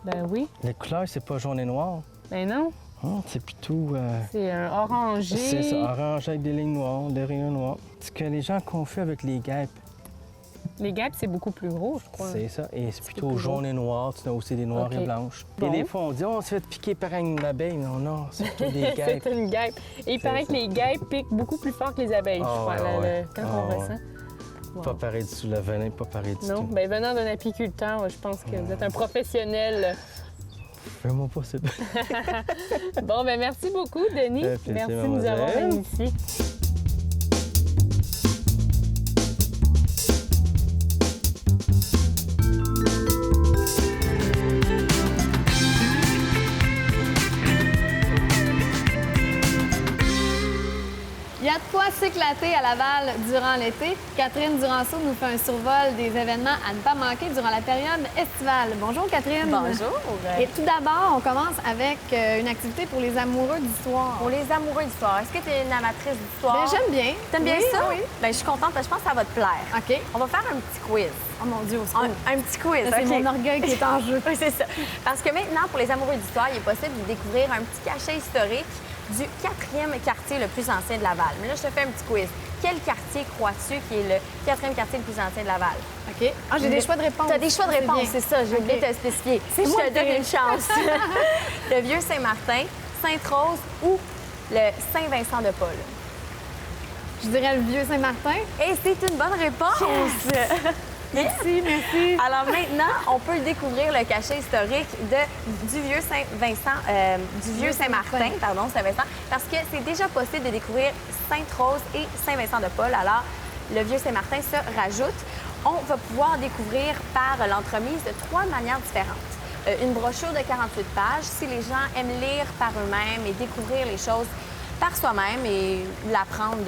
Ben oui. Les couleurs, c'est pas jaune et noir. Ben non. C'est plutôt... C'est un orangé. C'est ça, orangé avec des lignes noires, des rayons noirs. Ce que les gens confondent avec les guêpes. Les guêpes, c'est beaucoup plus gros, je crois. C'est ça. Et c'est plutôt plus jaune et noir. Tu as aussi des noirs OK. et blanches. Bon. Et des fois, on dit, on s'est fait piquer par une abeille. Non, non, c'est plutôt des guêpes. C'est une guêpe. Et il paraît ça. que les guêpes piquent beaucoup plus fort que les abeilles, je Ah, crois, ouais, ouais. quand Ah, on ouais. ressent. Wow. Pas pareil du tout, le venin, pas pareil du Non, tout. bien venant d'un apiculteur, je pense que vous êtes un professionnel. Fais-moi pas ça. Bon, ben merci beaucoup, Denis. Ça fait plaisir, Merci de nous avoir mademoiselle. réunis ici. Il y a de quoi s'éclater à Laval durant l'été. Catherine Duranceau nous fait un survol des événements à ne pas manquer durant la période estivale. Bonjour, Catherine. Bonjour. Et tout d'abord, on commence avec une activité pour les amoureux d'histoire. Pour les amoureux d'histoire, est-ce que tu es une amatrice d'histoire? Ben, j'aime bien. T'aimes bien Oui, ça? oui. Ben, je suis contente parce que je pense que ça va te plaire. OK. On va faire un petit quiz. Oh mon Dieu, au secours. Un petit quiz, C'est OK. mon orgueil qui est en jeu. Oui, c'est ça. Parce que maintenant, pour les amoureux d'histoire, il est possible de découvrir un petit cachet historique du 4e quartier le plus ancien de Laval. Mais là, je te fais un petit quiz. Quel quartier crois-tu qui est le 4e quartier le plus ancien de Laval? OK. Ah, j'ai des choix de réponse. Tu as des choix de C'est réponse, bien. c'est ça. J'ai oublié OK. de te spécifier. C'est Je moi te le donne pire. une chance. Le Vieux-Saint-Martin, Sainte-Rose ou le Saint-Vincent-de-Paul? Je dirais le vieux Saint-Martin. Et c'est une bonne réponse! Merci, merci. Alors maintenant, on peut découvrir le cachet historique du vieux Saint-Vincent, du vieux Saint-Martin, pardon, Saint-Vincent, parce que c'est déjà possible de découvrir Sainte-Rose et Saint-Vincent-de-Paul. Alors, le vieux Saint-Martin se rajoute. On va pouvoir découvrir par l'entremise de 3 manières différentes. Une brochure de 48 pages, si les gens aiment lire par eux-mêmes et découvrir les choses par soi-même et l'apprendre.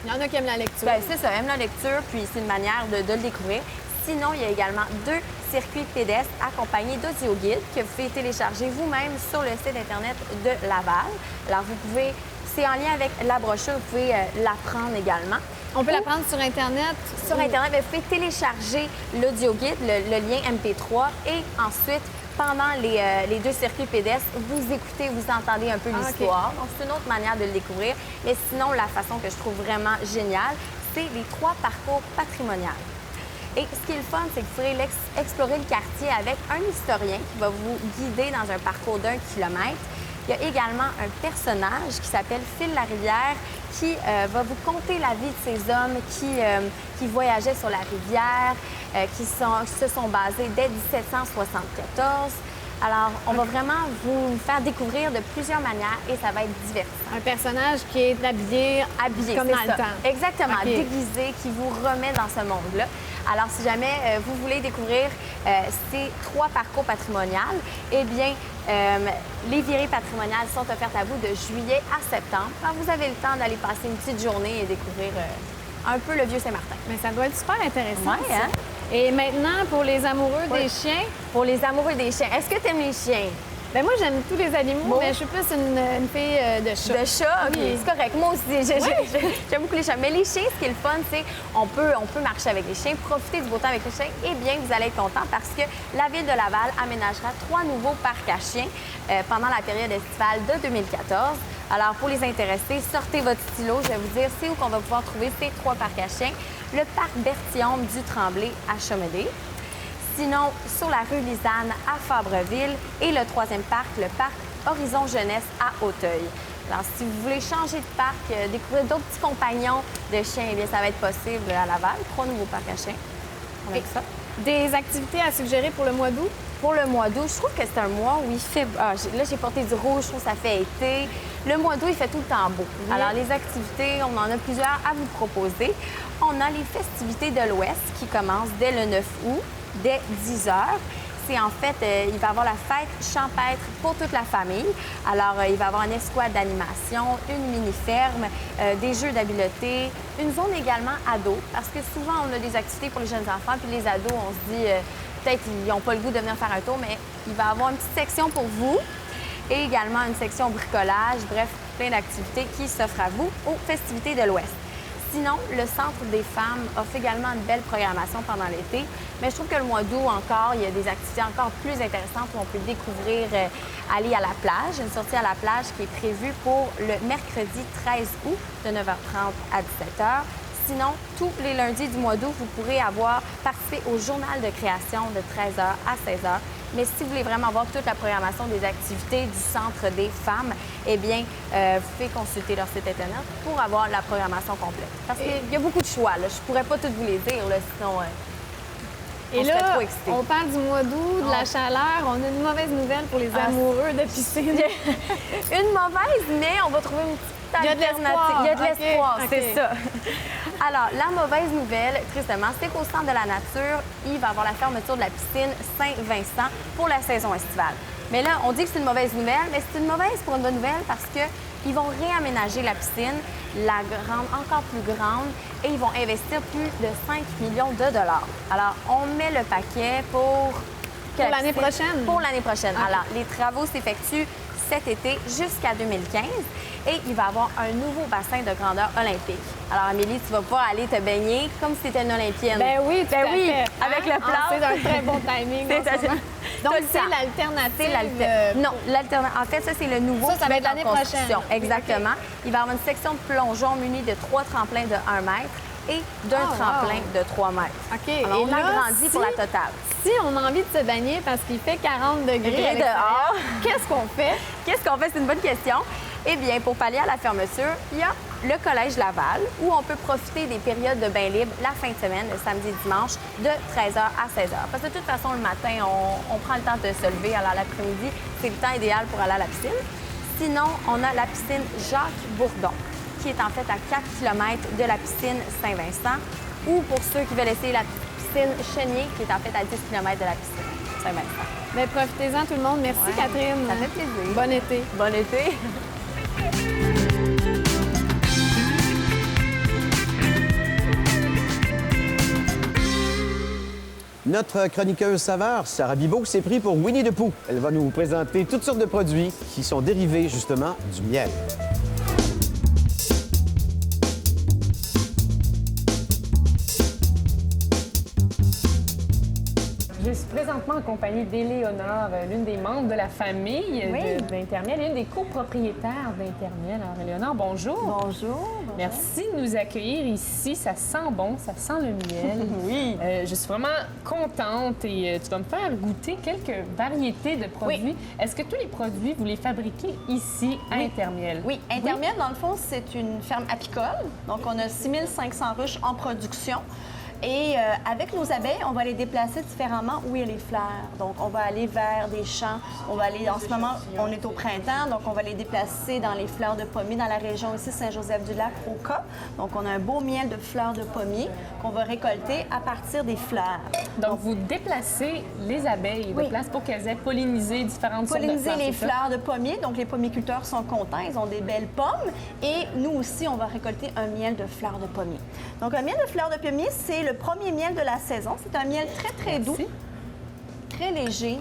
Il y en a qui aiment la lecture. Bien, c'est ça, aime la lecture, puis c'est une manière de le découvrir. Sinon, il y a également 2 circuits pédestres accompagnés d'audioguides que vous pouvez télécharger vous-même sur le site Internet de Laval. Alors, vous pouvez, c'est en lien avec la brochure, vous pouvez l'apprendre également. On peut la prendre sur Internet. Sur Internet, bien, vous pouvez télécharger l'audioguide, le lien MP3, et ensuite, pendant les 2 circuits pédestres, vous écoutez, vous entendez un peu l'histoire. Donc, c'est une autre manière de le découvrir. Mais sinon, la façon que je trouve vraiment géniale, c'est les 3 parcours patrimoniaux. Et ce qui est le fun, c'est que vous pourrez explorer le quartier avec un historien qui va vous guider dans un parcours d'1 kilomètre. Il y a également un personnage qui s'appelle Phil Larivière qui va vous conter la vie de ces hommes qui voyageaient sur la rivière, qui se sont basés dès 1774. Alors, on va vraiment vous faire découvrir de plusieurs manières et ça va être divertissant. Un personnage qui est habillé comme c'est dans le ça. temps. Exactement, OK. déguisé, qui vous remet dans ce monde-là. Alors, si jamais vous voulez découvrir ces 3 parcours patrimoniaux, eh bien, les virées patrimoniales sont offertes à vous de juillet à septembre. Alors, vous avez le temps d'aller passer une petite journée et découvrir un peu le Vieux-Saint-Martin. Mais ça doit être super intéressant. Ouais, ça. hein? Et maintenant, pour les amoureux des chiens, Pour les amoureux des chiens, est-ce que tu aimes les chiens? ben moi, j'aime tous les animaux, Bon. mais je suis plus une fille de chat. De chat, OK, Oui. c'est correct. Moi aussi, j'aime beaucoup les chats. Mais les chiens, ce qui est le fun, c'est qu'on peut marcher avec les chiens, profiter du beau temps avec les chiens. Eh bien, vous allez être content parce que la Ville de Laval aménagera 3 nouveaux parcs à chiens pendant la période estivale de 2014. Alors, pour les intéressés, sortez votre stylo. Je vais vous dire c'est où qu'on va pouvoir trouver ces 3 parcs à chiens. Le parc Berthiaume du Tremblay à Chaumedé. Sinon, sur la rue Lisanne à Fabreville. Et le 3e parc, le parc Horizon Jeunesse à Auteuil. Alors, si vous voulez changer de parc, découvrir d'autres petits compagnons de chiens, eh bien, ça va être possible à Laval. 3 nouveaux parcs à chiens. On aime ça. Des activités à suggérer pour le mois d'août? Pour le mois d'août, je trouve que c'est un mois où il fait... là, j'ai porté du rouge, je trouve que ça fait été. Le mois d'août, il fait tout le temps beau. Oui. Alors, les activités, on en a plusieurs à vous proposer. On a les festivités de l'Ouest qui commencent dès le 9 août, dès 10 heures. C'est en fait, il va y avoir la fête champêtre pour toute la famille. Alors, il va y avoir une escouade d'animation, une mini-ferme, des jeux d'habileté, une zone également ados, parce que souvent, on a des activités pour les jeunes enfants, puis les ados, on se dit, peut-être ils n'ont pas le goût de venir faire un tour, mais il va y avoir une petite section pour vous et également une section bricolage, bref, plein d'activités qui s'offrent à vous aux festivités de l'Ouest. Sinon, le Centre des femmes offre également une belle programmation pendant l'été, mais je trouve que le mois d'août encore, il y a des activités encore plus intéressantes où on peut découvrir aller à la plage, une sortie à la plage qui est prévue pour le mercredi 13 août de 9h30 à 17h. Sinon, tous les lundis du mois d'août, vous pourrez participer au journal de création de 13h à 16h. Mais si vous voulez vraiment voir toute la programmation des activités du Centre des femmes, eh bien, vous pouvez consulter leur site Internet pour avoir la programmation complète. Parce qu'il y a beaucoup de choix. Là. Je ne pourrais pas toutes vous les dire, là, sinon Et on serait là, trop excités. on parle du mois d'août, de la chaleur. On a une mauvaise nouvelle pour les amoureux de piscine. Une mauvaise, mais on va trouver une petite Il y a de l'espoir. Il y a de l'espoir, OK. c'est ça. Alors, la mauvaise nouvelle, tristement, c'est qu'au Centre de la nature, il va y avoir la fermeture de la piscine Saint-Vincent pour la saison estivale. Mais là, on dit que c'est une mauvaise nouvelle, mais c'est une mauvaise pour une bonne nouvelle parce qu'ils vont réaménager la piscine, la rendre encore plus grande et ils vont investir plus de 5 millions de dollars. Alors, on met le paquet pour l'année prochaine? Pour l'année prochaine. Alors, les travaux s'effectuent cet été jusqu'à 2015 et il va y avoir un nouveau bassin de grandeur olympique. Alors, Amélie, tu vas pouvoir aller te baigner comme si tu étais une Olympienne. Ben oui, tout à fait. Avec le plâtre. C'est un très bon timing. C'est en ce moment. Donc, Tout le c'est temps. l'alternative. Non, l'alternative. En fait, ça, c'est le nouveau. Ça va qui être l'année en construction. prochaine. Exactement. Il va y avoir une section de plongeon munie de 3 tremplins de 1 mètre et d'un tremplin de 3 mètres. OK. Alors, Et on là, agrandit pour la totale. Si on a envie de se baigner parce qu'il fait 40 degrés à dehors, qu'est-ce qu'on fait? Qu'est-ce qu'on fait? C'est une bonne question. Eh bien, pour pallier à la fermeture, il y a le Collège Laval, où on peut profiter des périodes de bain libre la fin de semaine, le samedi et dimanche, de 13h à 16h. Parce que de toute façon, le matin, on prend le temps de se lever. Alors, l'après-midi, c'est le temps idéal pour aller à la piscine. Sinon, on a la piscine Jacques-Bourdon, qui est en fait à 4 km de la piscine Saint-Vincent, ou pour ceux qui veulent essayer la piscine Chenier, qui est en fait à 10 km de la piscine Saint-Vincent. Bien, profitez-en tout le monde. Merci, Ouais, Catherine. ça fait plaisir. Bon été. Bon été. Notre chroniqueuse saveur, Sarah Bibot, s'est pris pour Winnie the Pooh. Elle va nous présenter toutes sortes de produits qui sont dérivés justement du miel. Je suis présentement en compagnie d'Éléonore, l'une des membres de la famille d'Intermiel et une des copropriétaires d'Intermiel. Alors, Éléonore, bonjour. Bonjour. Merci de nous accueillir ici. Ça sent bon, ça sent le miel. Oui. Je suis vraiment contente et tu vas me faire goûter quelques variétés de produits. Oui. Est-ce que tous les produits, vous les fabriquez ici à Intermiel? Oui, Intermiel, dans le fond, c'est une ferme apicole. Donc, on a 6500 ruches en production. Et avec nos abeilles, on va les déplacer différemment où il y a les fleurs. Donc, on va aller vers des champs. On va aller, en ce moment, on est au printemps, donc on va les déplacer dans les fleurs de pommier dans la région ici, Saint-Joseph-du-Lac, au Cas. Donc, on a un beau miel de fleurs de pommier qu'on va récolter à partir des fleurs. Donc, vous déplacez les abeilles de place pour qu'elles aient pollinisé différentes sortes de Polliniser fleurs. les c'est ça? fleurs de pommier. Donc, les pommiculteurs sont contents. Ils ont des belles pommes. Et nous aussi, on va récolter un miel de fleurs de pommier. Donc, un miel de fleurs de pommier, c'est le premier miel de la saison. C'est un miel très, très doux, très léger.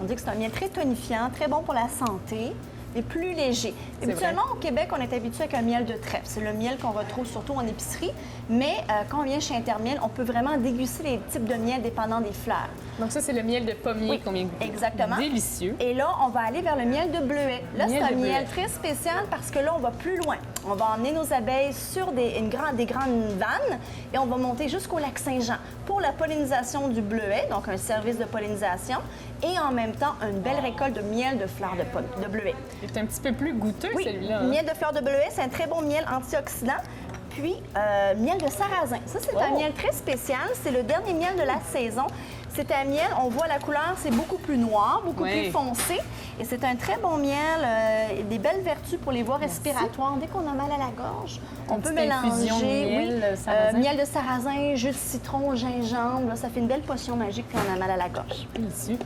On dit que c'est un miel très tonifiant, très bon pour la santé, mais plus léger. Habituellement, au Québec, on est habitué avec un miel de trèfle. C'est le miel qu'on retrouve surtout en épicerie. Mais quand on vient chez Intermiel, on peut vraiment déguster les types de miel dépendant des fleurs. Donc ça, c'est le miel de pommier qu'on vient de goûter. Exactement. Délicieux. Et là, on va aller vers le miel de bleuet. Là, c'est Miel un de miel bleuet. très spécial parce que là, on va plus loin. On va emmener nos abeilles sur des grandes vannes et on va monter jusqu'au lac Saint-Jean pour la pollinisation du bleuet, donc un service de pollinisation, et en même temps, une belle récolte de miel de fleurs de bleuet. C'est un petit peu plus goûteux, Oui, celui-là. hein? miel de fleurs de bleuet, c'est un très bon miel antioxydant. Puis, miel de sarrasin. Ça, c'est un miel très spécial. C'est le dernier miel de la saison. C'est un miel, on voit la couleur, c'est beaucoup plus noir, beaucoup plus foncé. Et c'est un très bon miel, des belles vertus pour les voies respiratoires. Dès qu'on a mal à la gorge, on peut petite infusion de mélanger miel, sarrasin. miel de sarrasin, jus de citron, gingembre. Là, ça fait une belle potion magique quand on a mal à la gorge. Délicieux.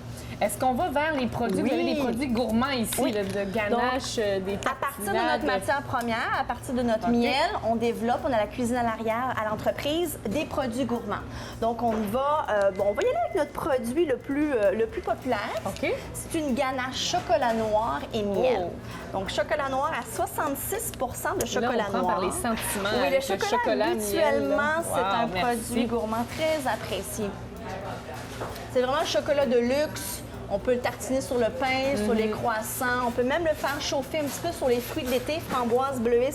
Est-ce qu'on va vers les produits? Vous avez des produits gourmands ici, Oui. là, de ganache, des À partir de tartinades. notre matière première, à partir de notre miel, on développe, on a la cuisine à l'arrière à l'entreprise, des produits gourmands. Donc, on va y aller avec notre produit le plus populaire. OK. C'est une ganache chocolat noir et miel. Donc, chocolat noir à 66 de chocolat Là, on prend noir. par les sentiments Oui, le avec chocolat, miel, habituellement, là. c'est Wow, un merci. produit gourmand très apprécié. C'est vraiment un chocolat de luxe. On peut le tartiner sur le pain, sur les croissants. On peut même le faire chauffer un petit peu sur les fruits de l'été, framboises, bleuets.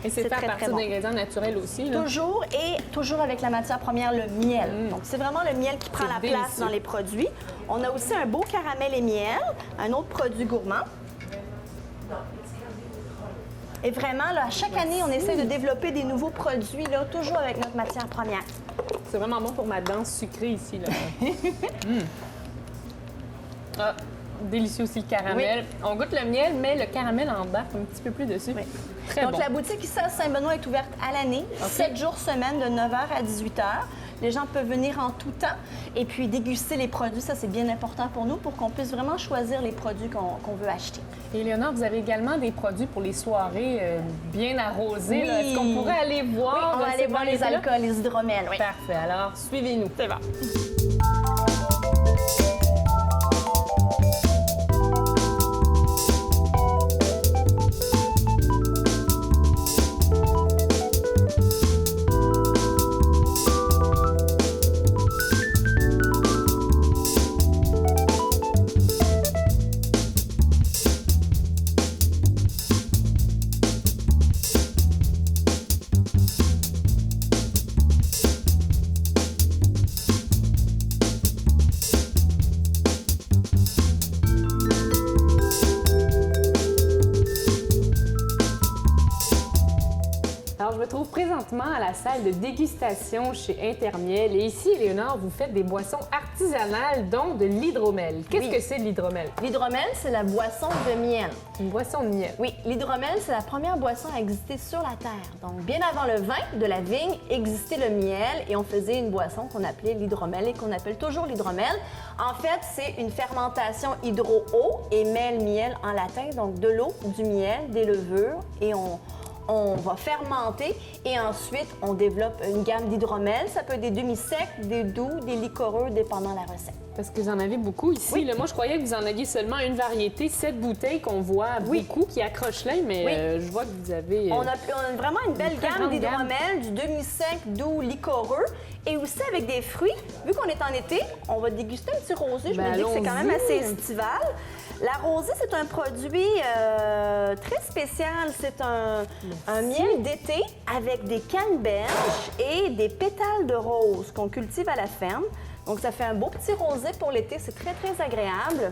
Et c'est fait à partir d'ingrédients naturels aussi. Là. Toujours, et toujours avec la matière première, le miel. Donc, c'est vraiment le miel qui prend la place dans les produits. On a aussi un beau caramel et miel, un autre produit gourmand. Et vraiment, là, chaque année, on essaie de développer des nouveaux produits, là, toujours avec notre matière première. C'est vraiment bon pour ma danse sucrée ici. Là. Ah, délicieux aussi le caramel. Oui. On goûte le miel, mais le caramel embarque un petit peu plus dessus. Oui. Très Donc, bon. la boutique ici à Saint-Benoît est ouverte à l'année, 7 jours semaine, de 9h à 18h. Les gens peuvent venir en tout temps et puis déguster les produits. Ça, c'est bien important pour nous pour qu'on puisse vraiment choisir les produits qu'on veut acheter. Et Léonore, vous avez également des produits pour les soirées bien arrosées. Oui. Est-ce qu'on pourrait aller voir? Oui, on va aller voir les alcools, les hydromels. Oui. Parfait. Alors, suivez-nous. C'est bon. À la salle de dégustation chez Intermiel. Et ici, Léonore, vous faites des boissons artisanales, dont de l'hydromel. Qu'est-ce que c'est l'hydromel? L'hydromel, c'est la boisson de miel. Une boisson de miel. Oui, l'hydromel, c'est la première boisson à exister sur la Terre. Donc, bien avant le vin de la vigne, existait le miel et on faisait une boisson qu'on appelait l'hydromel et qu'on appelle toujours l'hydromel. En fait, c'est une fermentation hydro-eau et mel-miel en latin, donc de l'eau, du miel, des levures et on va fermenter et ensuite, on développe une gamme d'hydromel. Ça peut être des demi-secs, des doux, des liquoreux, dépendant de la recette. Parce que vous en avez beaucoup ici. Oui. Là, moi, je croyais que vous en aviez seulement une variété, 7 bouteilles qu'on voit beaucoup, qui accrochent l'œil, mais je vois que vous avez... On a vraiment une belle gamme d'hydromel, du demi-sec, doux, liquoreux, et aussi avec des fruits. Vu qu'on est en été, on va déguster un petit rosé. Je me dis que c'est quand même assez estival. La rosée, c'est un produit très spécial. C'est un miel d'été avec des canneberges et des pétales de rose qu'on cultive à la ferme. Donc, ça fait un beau petit rosé pour l'été. C'est très, très agréable.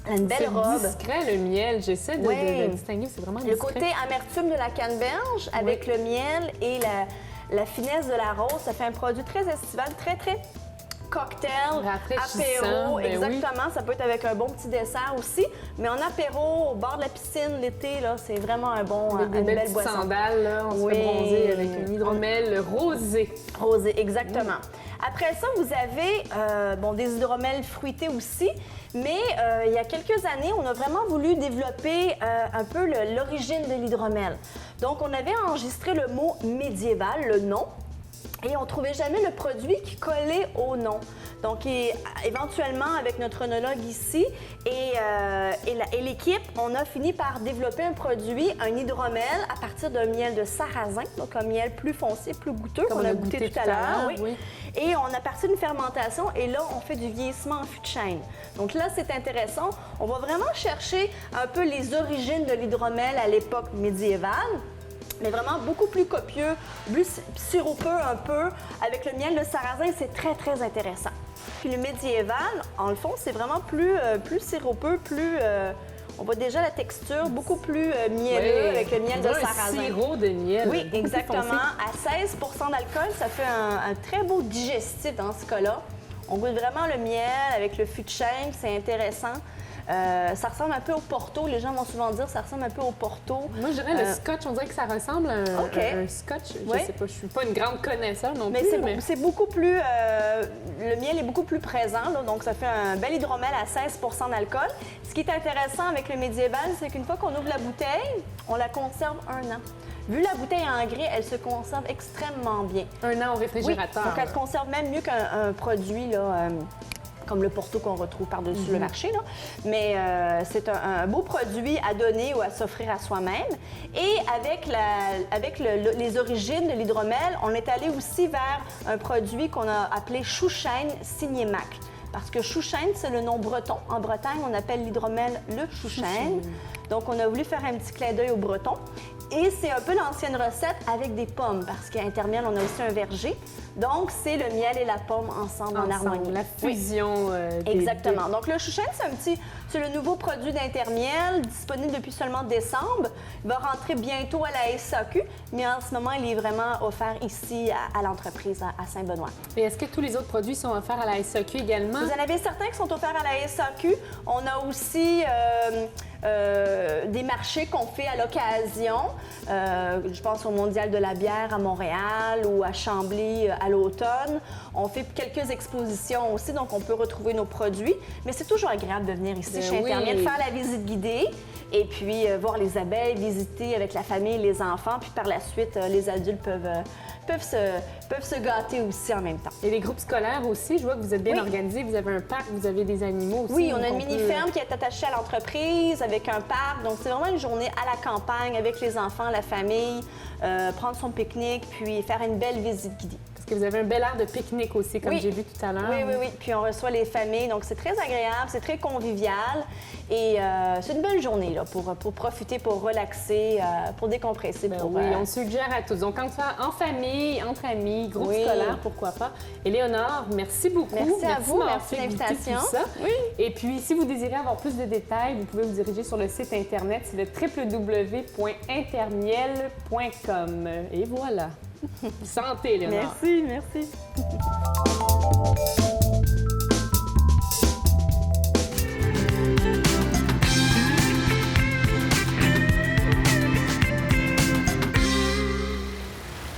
Une belle robe. C'est discret, le miel. J'essaie de distinguer. C'est vraiment discret. Le côté amertume de la canneberge avec le miel et la finesse de la rose, ça fait un produit très estival, très, très cocktail, apéro, exactement. Ça peut être avec un bon petit dessert aussi. Mais en apéro, au bord de la piscine, l'été, là, c'est vraiment un bon, avec une des belle boisson. Sandales, là, on se fait bronzer avec un hydromel rosé. Rosé, exactement. Après ça, vous avez des hydromels fruités aussi. Mais il y a quelques années, on a vraiment voulu développer un peu l'origine de l'hydromel. Donc, on avait enregistré le mot médiéval, le nom. Et on ne trouvait jamais le produit qui collait au nom. Donc, éventuellement, avec notre œnologue ici et l'équipe, on a fini par développer un produit, un hydromel, à partir d'un miel de sarrasin, donc un miel plus foncé, plus goûteux, qu'on a goûté tout à l'heure. Oui. Et on a parti d'une fermentation et là, on fait du vieillissement en fût de chêne. Donc là, c'est intéressant. On va vraiment chercher un peu les origines de l'hydromel à l'époque médiévale, mais vraiment beaucoup plus copieux, plus sirupeux un peu. Avec le miel de sarrasin, c'est très, très intéressant. Puis le médiéval, en le fond, c'est vraiment plus sirupeux, plus... on voit déjà la texture beaucoup plus mielleux avec le miel de sarrasin. Un sirop de miel. Oui, exactement. À 16 d'alcool, ça fait un très beau digestif dans ce cas-là. On goûte vraiment le miel avec le fût de chêne, c'est intéressant. Ça ressemble un peu au Porto. Les gens vont souvent dire que ça ressemble un peu au Porto. Moi, je dirais le scotch. On dirait que ça ressemble à un scotch. Je sais pas, je suis pas une grande connaisseur non plus. Mais c'est beaucoup plus... le miel est beaucoup plus présent, là, donc ça fait un bel hydromel à 16 d'alcool. Ce qui est intéressant avec le médiéval, c'est qu'une fois qu'on ouvre la bouteille, on la conserve 1 an. Vu la bouteille en grès, elle se conserve extrêmement bien. 1 an au réfrigérateur. Oui, donc elle se conserve même mieux qu'un produit là, comme le Porto qu'on retrouve par-dessus le marché. Là. Mais c'est un beau produit à donner ou à s'offrir à soi-même. Et avec les origines de l'hydromel, on est allé aussi vers un produit qu'on a appelé Chouchen signé Mac. Parce que Chouchen, c'est le nom breton. En Bretagne, on appelle l'hydromel le Chouchen. Donc, on a voulu faire un petit clin d'œil au breton. Et c'est un peu l'ancienne recette avec des pommes, parce qu'à Intermiel, on a aussi un verger. Donc, c'est le miel et la pomme ensemble en harmonie. La fusion des Exactement. deux. Donc, le Chouchen, c'est le nouveau produit d'Intermiel, disponible depuis seulement décembre. Il va rentrer bientôt à la SAQ, mais en ce moment, il est vraiment offert ici à l'entreprise à Saint-Benoît. Et est-ce que tous les autres produits sont offerts à la SAQ également? Vous en avez certains qui sont offerts à la SAQ. On a aussi des marchés qu'on fait à l'occasion. Je pense au Mondial de la bière à Montréal ou à Chambly à l'automne. On fait quelques expositions aussi, donc on peut retrouver nos produits. Mais c'est toujours agréable de venir ici chez Intermiel, faire la visite guidée et puis voir les abeilles, visiter avec la famille, les enfants. Puis par la suite, les adultes peuvent se gâter aussi en même temps. Et les groupes scolaires aussi, je vois que vous êtes bien organisés. Vous avez un parc, vous avez des animaux aussi. Oui, on a une mini-ferme qui est attachée à l'entreprise avec un parc. Donc, c'est vraiment une journée à la campagne avec les enfants, la famille, prendre son pique-nique, puis faire une belle visite guidée. Parce que vous avez un bel air de pique-nique aussi, comme j'ai vu tout à l'heure. Oui. Puis on reçoit les familles, donc c'est très agréable, c'est très convivial. Et c'est une belle journée là, pour profiter, pour relaxer, pour décompresser. Oui, on suggère à tous. Donc, quand tu vas en famille, entre amis, groupe scolaire, pourquoi pas. Éléonore, merci beaucoup. Merci à vous, merci de l'invitation. Oui. Et puis, si vous désirez avoir plus de détails, vous pouvez vous diriger sur le site Internet, c'est le www.intermiel.com. Et voilà. Santé, Léonore. Merci.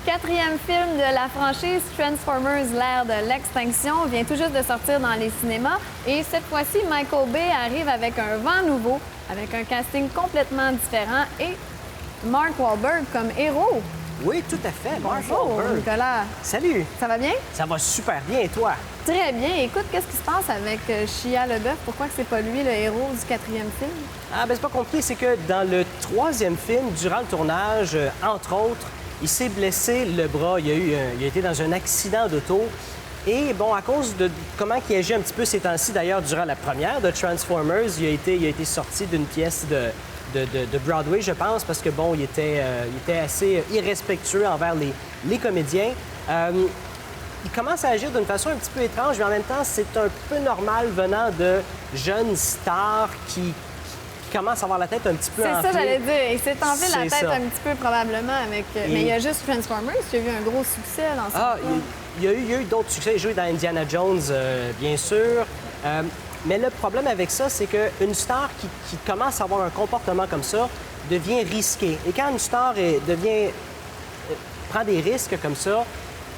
Quatrième film de la franchise Transformers, l'ère de l'extinction, vient tout juste de sortir dans les cinémas. Et cette fois-ci, Michael Bay arrive avec un vent nouveau, avec un casting complètement différent et Mark Wahlberg comme héros. Oui, tout à fait. Bonjour, Nicolas. Salut. Ça va bien? Ça va super bien, et toi? Très bien. Écoute, qu'est-ce qui se passe avec Shia LaBeouf? Pourquoi que c'est pas lui le héros du quatrième film? Ah, ben c'est pas compliqué. C'est que dans le troisième film, durant le tournage, entre autres, il s'est blessé le bras. Il a été dans un accident d'auto. Et bon, à cause de comment il agit un petit peu ces temps-ci, d'ailleurs, durant la première de Transformers, il a été sorti d'une pièce de Broadway, je pense, parce que, bon, il était assez irrespectueux envers les comédiens. Il commence à agir d'une façon un petit peu étrange, mais en même temps, c'est un peu normal venant de jeunes stars qui commencent à avoir la tête un petit peu enflée. C'est ça, j'allais dire. Il s'est enflé la tête un petit peu, probablement, avec... Mais il y a juste Transformers qui a eu un gros succès dans ce film. Il y a eu d'autres succès. Il a joué dans Indiana Jones, bien sûr. Mais le problème avec ça, c'est qu'une star qui commence à avoir un comportement comme ça devient risquée. Et quand une star prend des risques comme ça,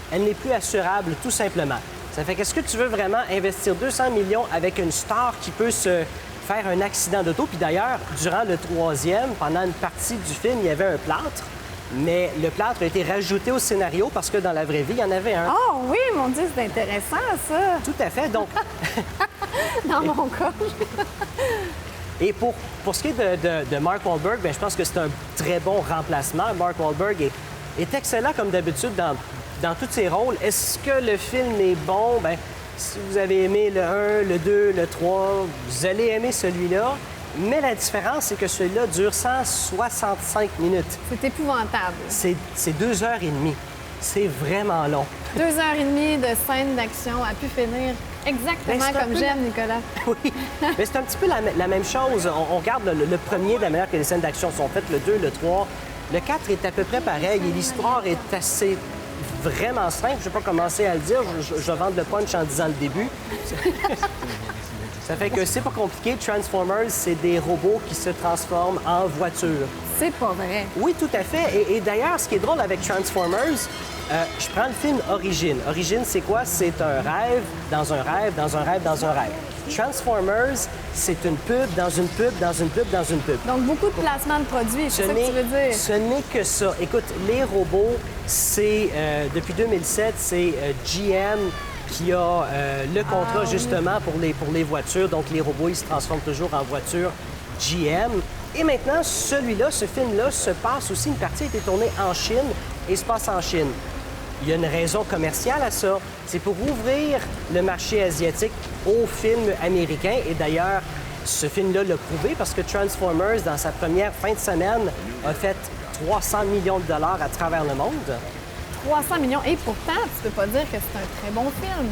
elle n'est plus assurable, tout simplement. Ça fait qu'est-ce que tu veux vraiment investir 200 millions avec une star qui peut se faire un accident d'auto? Puis d'ailleurs, durant le troisième, pendant une partie du film, il y avait un plâtre. Mais le plâtre a été rajouté au scénario parce que dans la vraie vie, il y en avait un. Oh oui, mon Dieu, c'est intéressant, ça! Tout à fait, donc... Dans mon cas. Et pour ce qui est de Mark Wahlberg, bien, je pense que c'est un très bon remplacement. Mark Wahlberg est excellent, comme d'habitude, dans tous ses rôles. Est-ce que le film est bon? Bien, si vous avez aimé le 1, le 2, le 3, vous allez aimer celui-là. Mais la différence, c'est que celui-là dure 165 minutes. C'est épouvantable. C'est 2h30. C'est vraiment long. 2h30 de scène d'action à pu finir exactement comme j'aime, Nicolas. Oui, mais c'est un petit peu la même chose. On regarde le premier de la manière que les scènes d'action sont faites, le 2, le 3. Le 4 est à peu près pareil et l'histoire est assez vraiment simple. Je ne vais pas commencer à le dire. Je vais vendre le punch en disant le début. Ça fait que c'est pas compliqué. Transformers, c'est des robots qui se transforment en voitures. C'est pas vrai. Oui, tout à fait. Et d'ailleurs, ce qui est drôle avec Transformers, je prends le film Origine. Origine, c'est quoi? C'est un rêve dans un rêve, dans un rêve, dans un rêve. Transformers, c'est une pub dans une pub, dans une pub, dans une pub. Donc, beaucoup de placements de produits, c'est ça que tu veux dire? Ce n'est que ça. Écoute, les robots, c'est, depuis 2007, c'est GM qui a le contrat justement pour les voitures. Donc, les robots, ils se transforment toujours en voitures GM. Et maintenant, celui-là, ce film-là, se passe aussi, une partie a été tournée en Chine et se passe en Chine. Il y a une raison commerciale à ça. C'est pour ouvrir le marché asiatique aux films américains. Et d'ailleurs, ce film-là l'a prouvé parce que Transformers, dans sa première fin de semaine, a fait 300 millions de dollars à travers le monde. 300 millions. Et pourtant, tu peux pas dire que c'est un très bon film.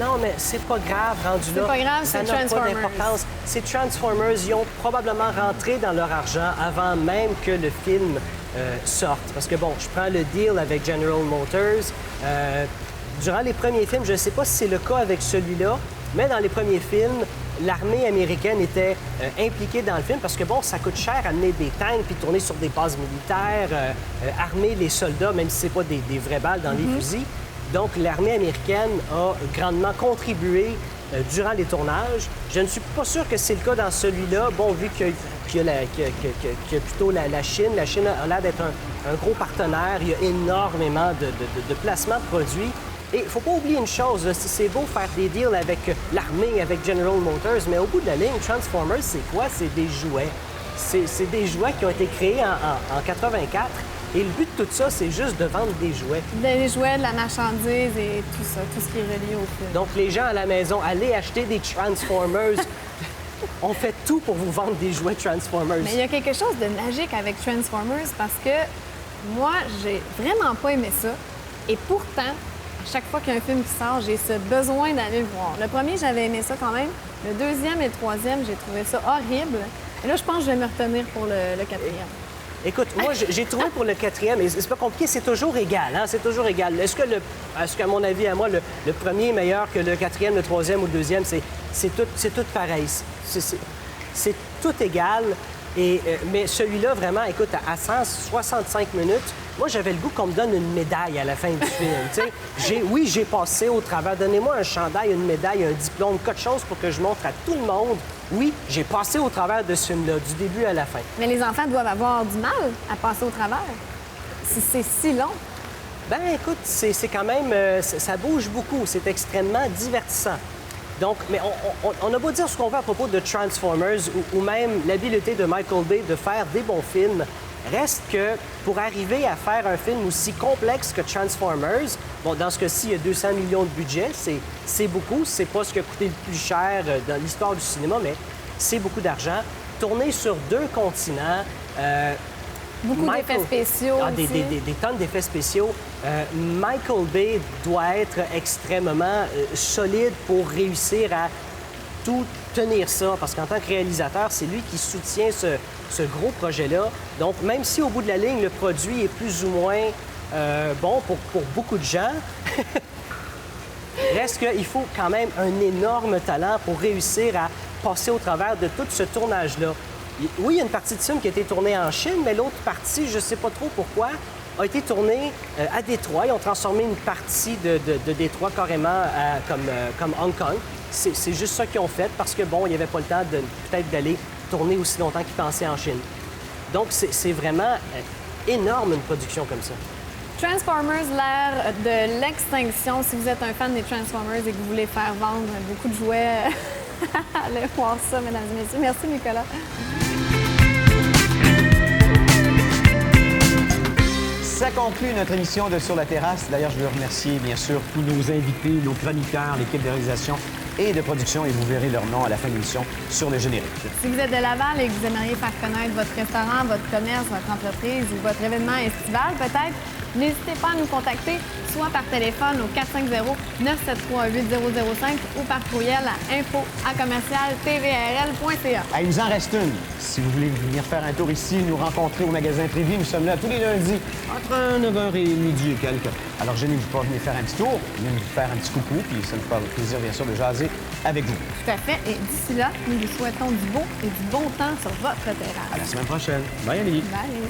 Non, mais c'est pas grave, rendu là. C'est pas grave, ça c'est n'a pas Transformers. d'importance. C'est Transformers. Ils ont probablement rentré dans leur argent avant même que le film sorte. Parce que, bon, je prends le deal avec General Motors. Durant les premiers films, je ne sais pas si c'est le cas avec celui-là, mais dans les premiers films, l'armée américaine était impliquée dans le film parce que, bon, ça coûte cher amener des tanks puis tourner sur des bases militaires, armer les soldats, même si ce n'est pas des vraies balles dans les fusils. Donc, l'armée américaine a grandement contribué durant les tournages. Je ne suis pas sûr que c'est le cas dans celui-là. Bon, vu qu'il y a plutôt la Chine. La Chine a l'air d'être un gros partenaire. Il y a énormément de placements de produits. Et il ne faut pas oublier une chose, c'est beau faire des deals avec l'armée, avec General Motors, mais au bout de la ligne, Transformers, c'est quoi? C'est des jouets. C'est des jouets qui ont été créés en 84. Et le but de tout ça, c'est juste de vendre des jouets. Des jouets, de la marchandise et tout ça, tout ce qui est relié au film. Donc, les gens à la maison, allez acheter des Transformers. On fait tout pour vous vendre des jouets Transformers. Mais il y a quelque chose de magique avec Transformers parce que moi, j'ai vraiment pas aimé ça. Et pourtant, à chaque fois qu'il y a un film qui sort, j'ai ce besoin d'aller le voir. Le premier, j'avais aimé ça quand même. Le deuxième et le troisième, j'ai trouvé ça horrible. Et là, je pense que je vais me retenir pour le quatrième. Écoute, moi, j'ai trouvé pour le quatrième, et c'est pas compliqué, c'est toujours égal, hein? C'est toujours égal. Est-ce qu'à mon avis, à moi, le premier est meilleur que le quatrième, le troisième ou le deuxième? C'est tout pareil. C'est tout égal. Mais celui-là, vraiment, écoute, à 165 minutes, moi, j'avais le goût qu'on me donne une médaille à la fin du film. Oui, j'ai passé au travers. Donnez-moi un chandail, une médaille, un diplôme, quelque chose pour que je montre à tout le monde. Oui, j'ai passé au travers de ce film-là, du début à la fin. Mais les enfants doivent avoir du mal à passer au travers. Si c'est si long. Ben écoute, c'est quand même... ça bouge beaucoup. C'est extrêmement divertissant. Donc, mais on a beau dire ce qu'on veut à propos de Transformers ou même l'habileté de Michael Bay de faire des bons films, reste que pour arriver à faire un film aussi complexe que Transformers, bon, dans ce cas-ci, il y a 200 millions de budget, c'est beaucoup. C'est pas ce qui a coûté le plus cher dans l'histoire du cinéma, mais c'est beaucoup d'argent. Tourné sur 2 continents... Beaucoup d'effets spéciaux aussi. Des tonnes d'effets spéciaux. Michael Bay doit être extrêmement solide pour réussir à tout tenir ça, parce qu'en tant que réalisateur, c'est lui qui soutient ce gros projet-là. Donc, même si au bout de la ligne, le produit est plus ou moins bon pour beaucoup de gens, reste qu'il faut quand même un énorme talent pour réussir à passer au travers de tout ce tournage-là. Oui, il y a une partie de film qui a été tournée en Chine, mais l'autre partie, je ne sais pas trop pourquoi, a été tournée à Détroit. Ils ont transformé une partie de Détroit carrément comme Hong Kong. C'est juste ça qu'ils ont fait parce que, bon, il n'y avait pas le temps peut-être d'aller tourner aussi longtemps qu'ils pensaient en Chine. Donc, c'est vraiment énorme, une production comme ça. Transformers, l'ère de l'extinction. Si vous êtes un fan des Transformers et que vous voulez faire vendre beaucoup de jouets, allez voir ça, mesdames et messieurs. Merci, Nicolas. Ça conclut notre émission de Sur la terrasse. D'ailleurs, je veux remercier, bien sûr, tous nos invités, nos chroniqueurs, l'équipe de réalisation et de production, et vous verrez leur nom à la fin de l'émission sur le générique. Si vous êtes de Laval et que vous aimeriez faire connaître votre restaurant, votre commerce, votre entreprise ou votre événement estival, peut-être, n'hésitez pas à nous contacter, soit par téléphone au 450-973-8005 ou par courriel à info@commercial-tvrl.ca. Il nous en reste une. Si vous voulez venir faire un tour ici, nous rencontrer au magasin Trévis, nous sommes là tous les lundis entre 9h et midi et quelques. Alors, gênez-vous pas, venez faire un petit tour, venez nous faire un petit coucou, puis ça nous fera plaisir, bien sûr, de jaser avec vous. Tout à fait. Et d'ici là, nous vous souhaitons du beau et du bon temps sur votre terrasse. À la semaine prochaine. Bye, Amélie. Bye.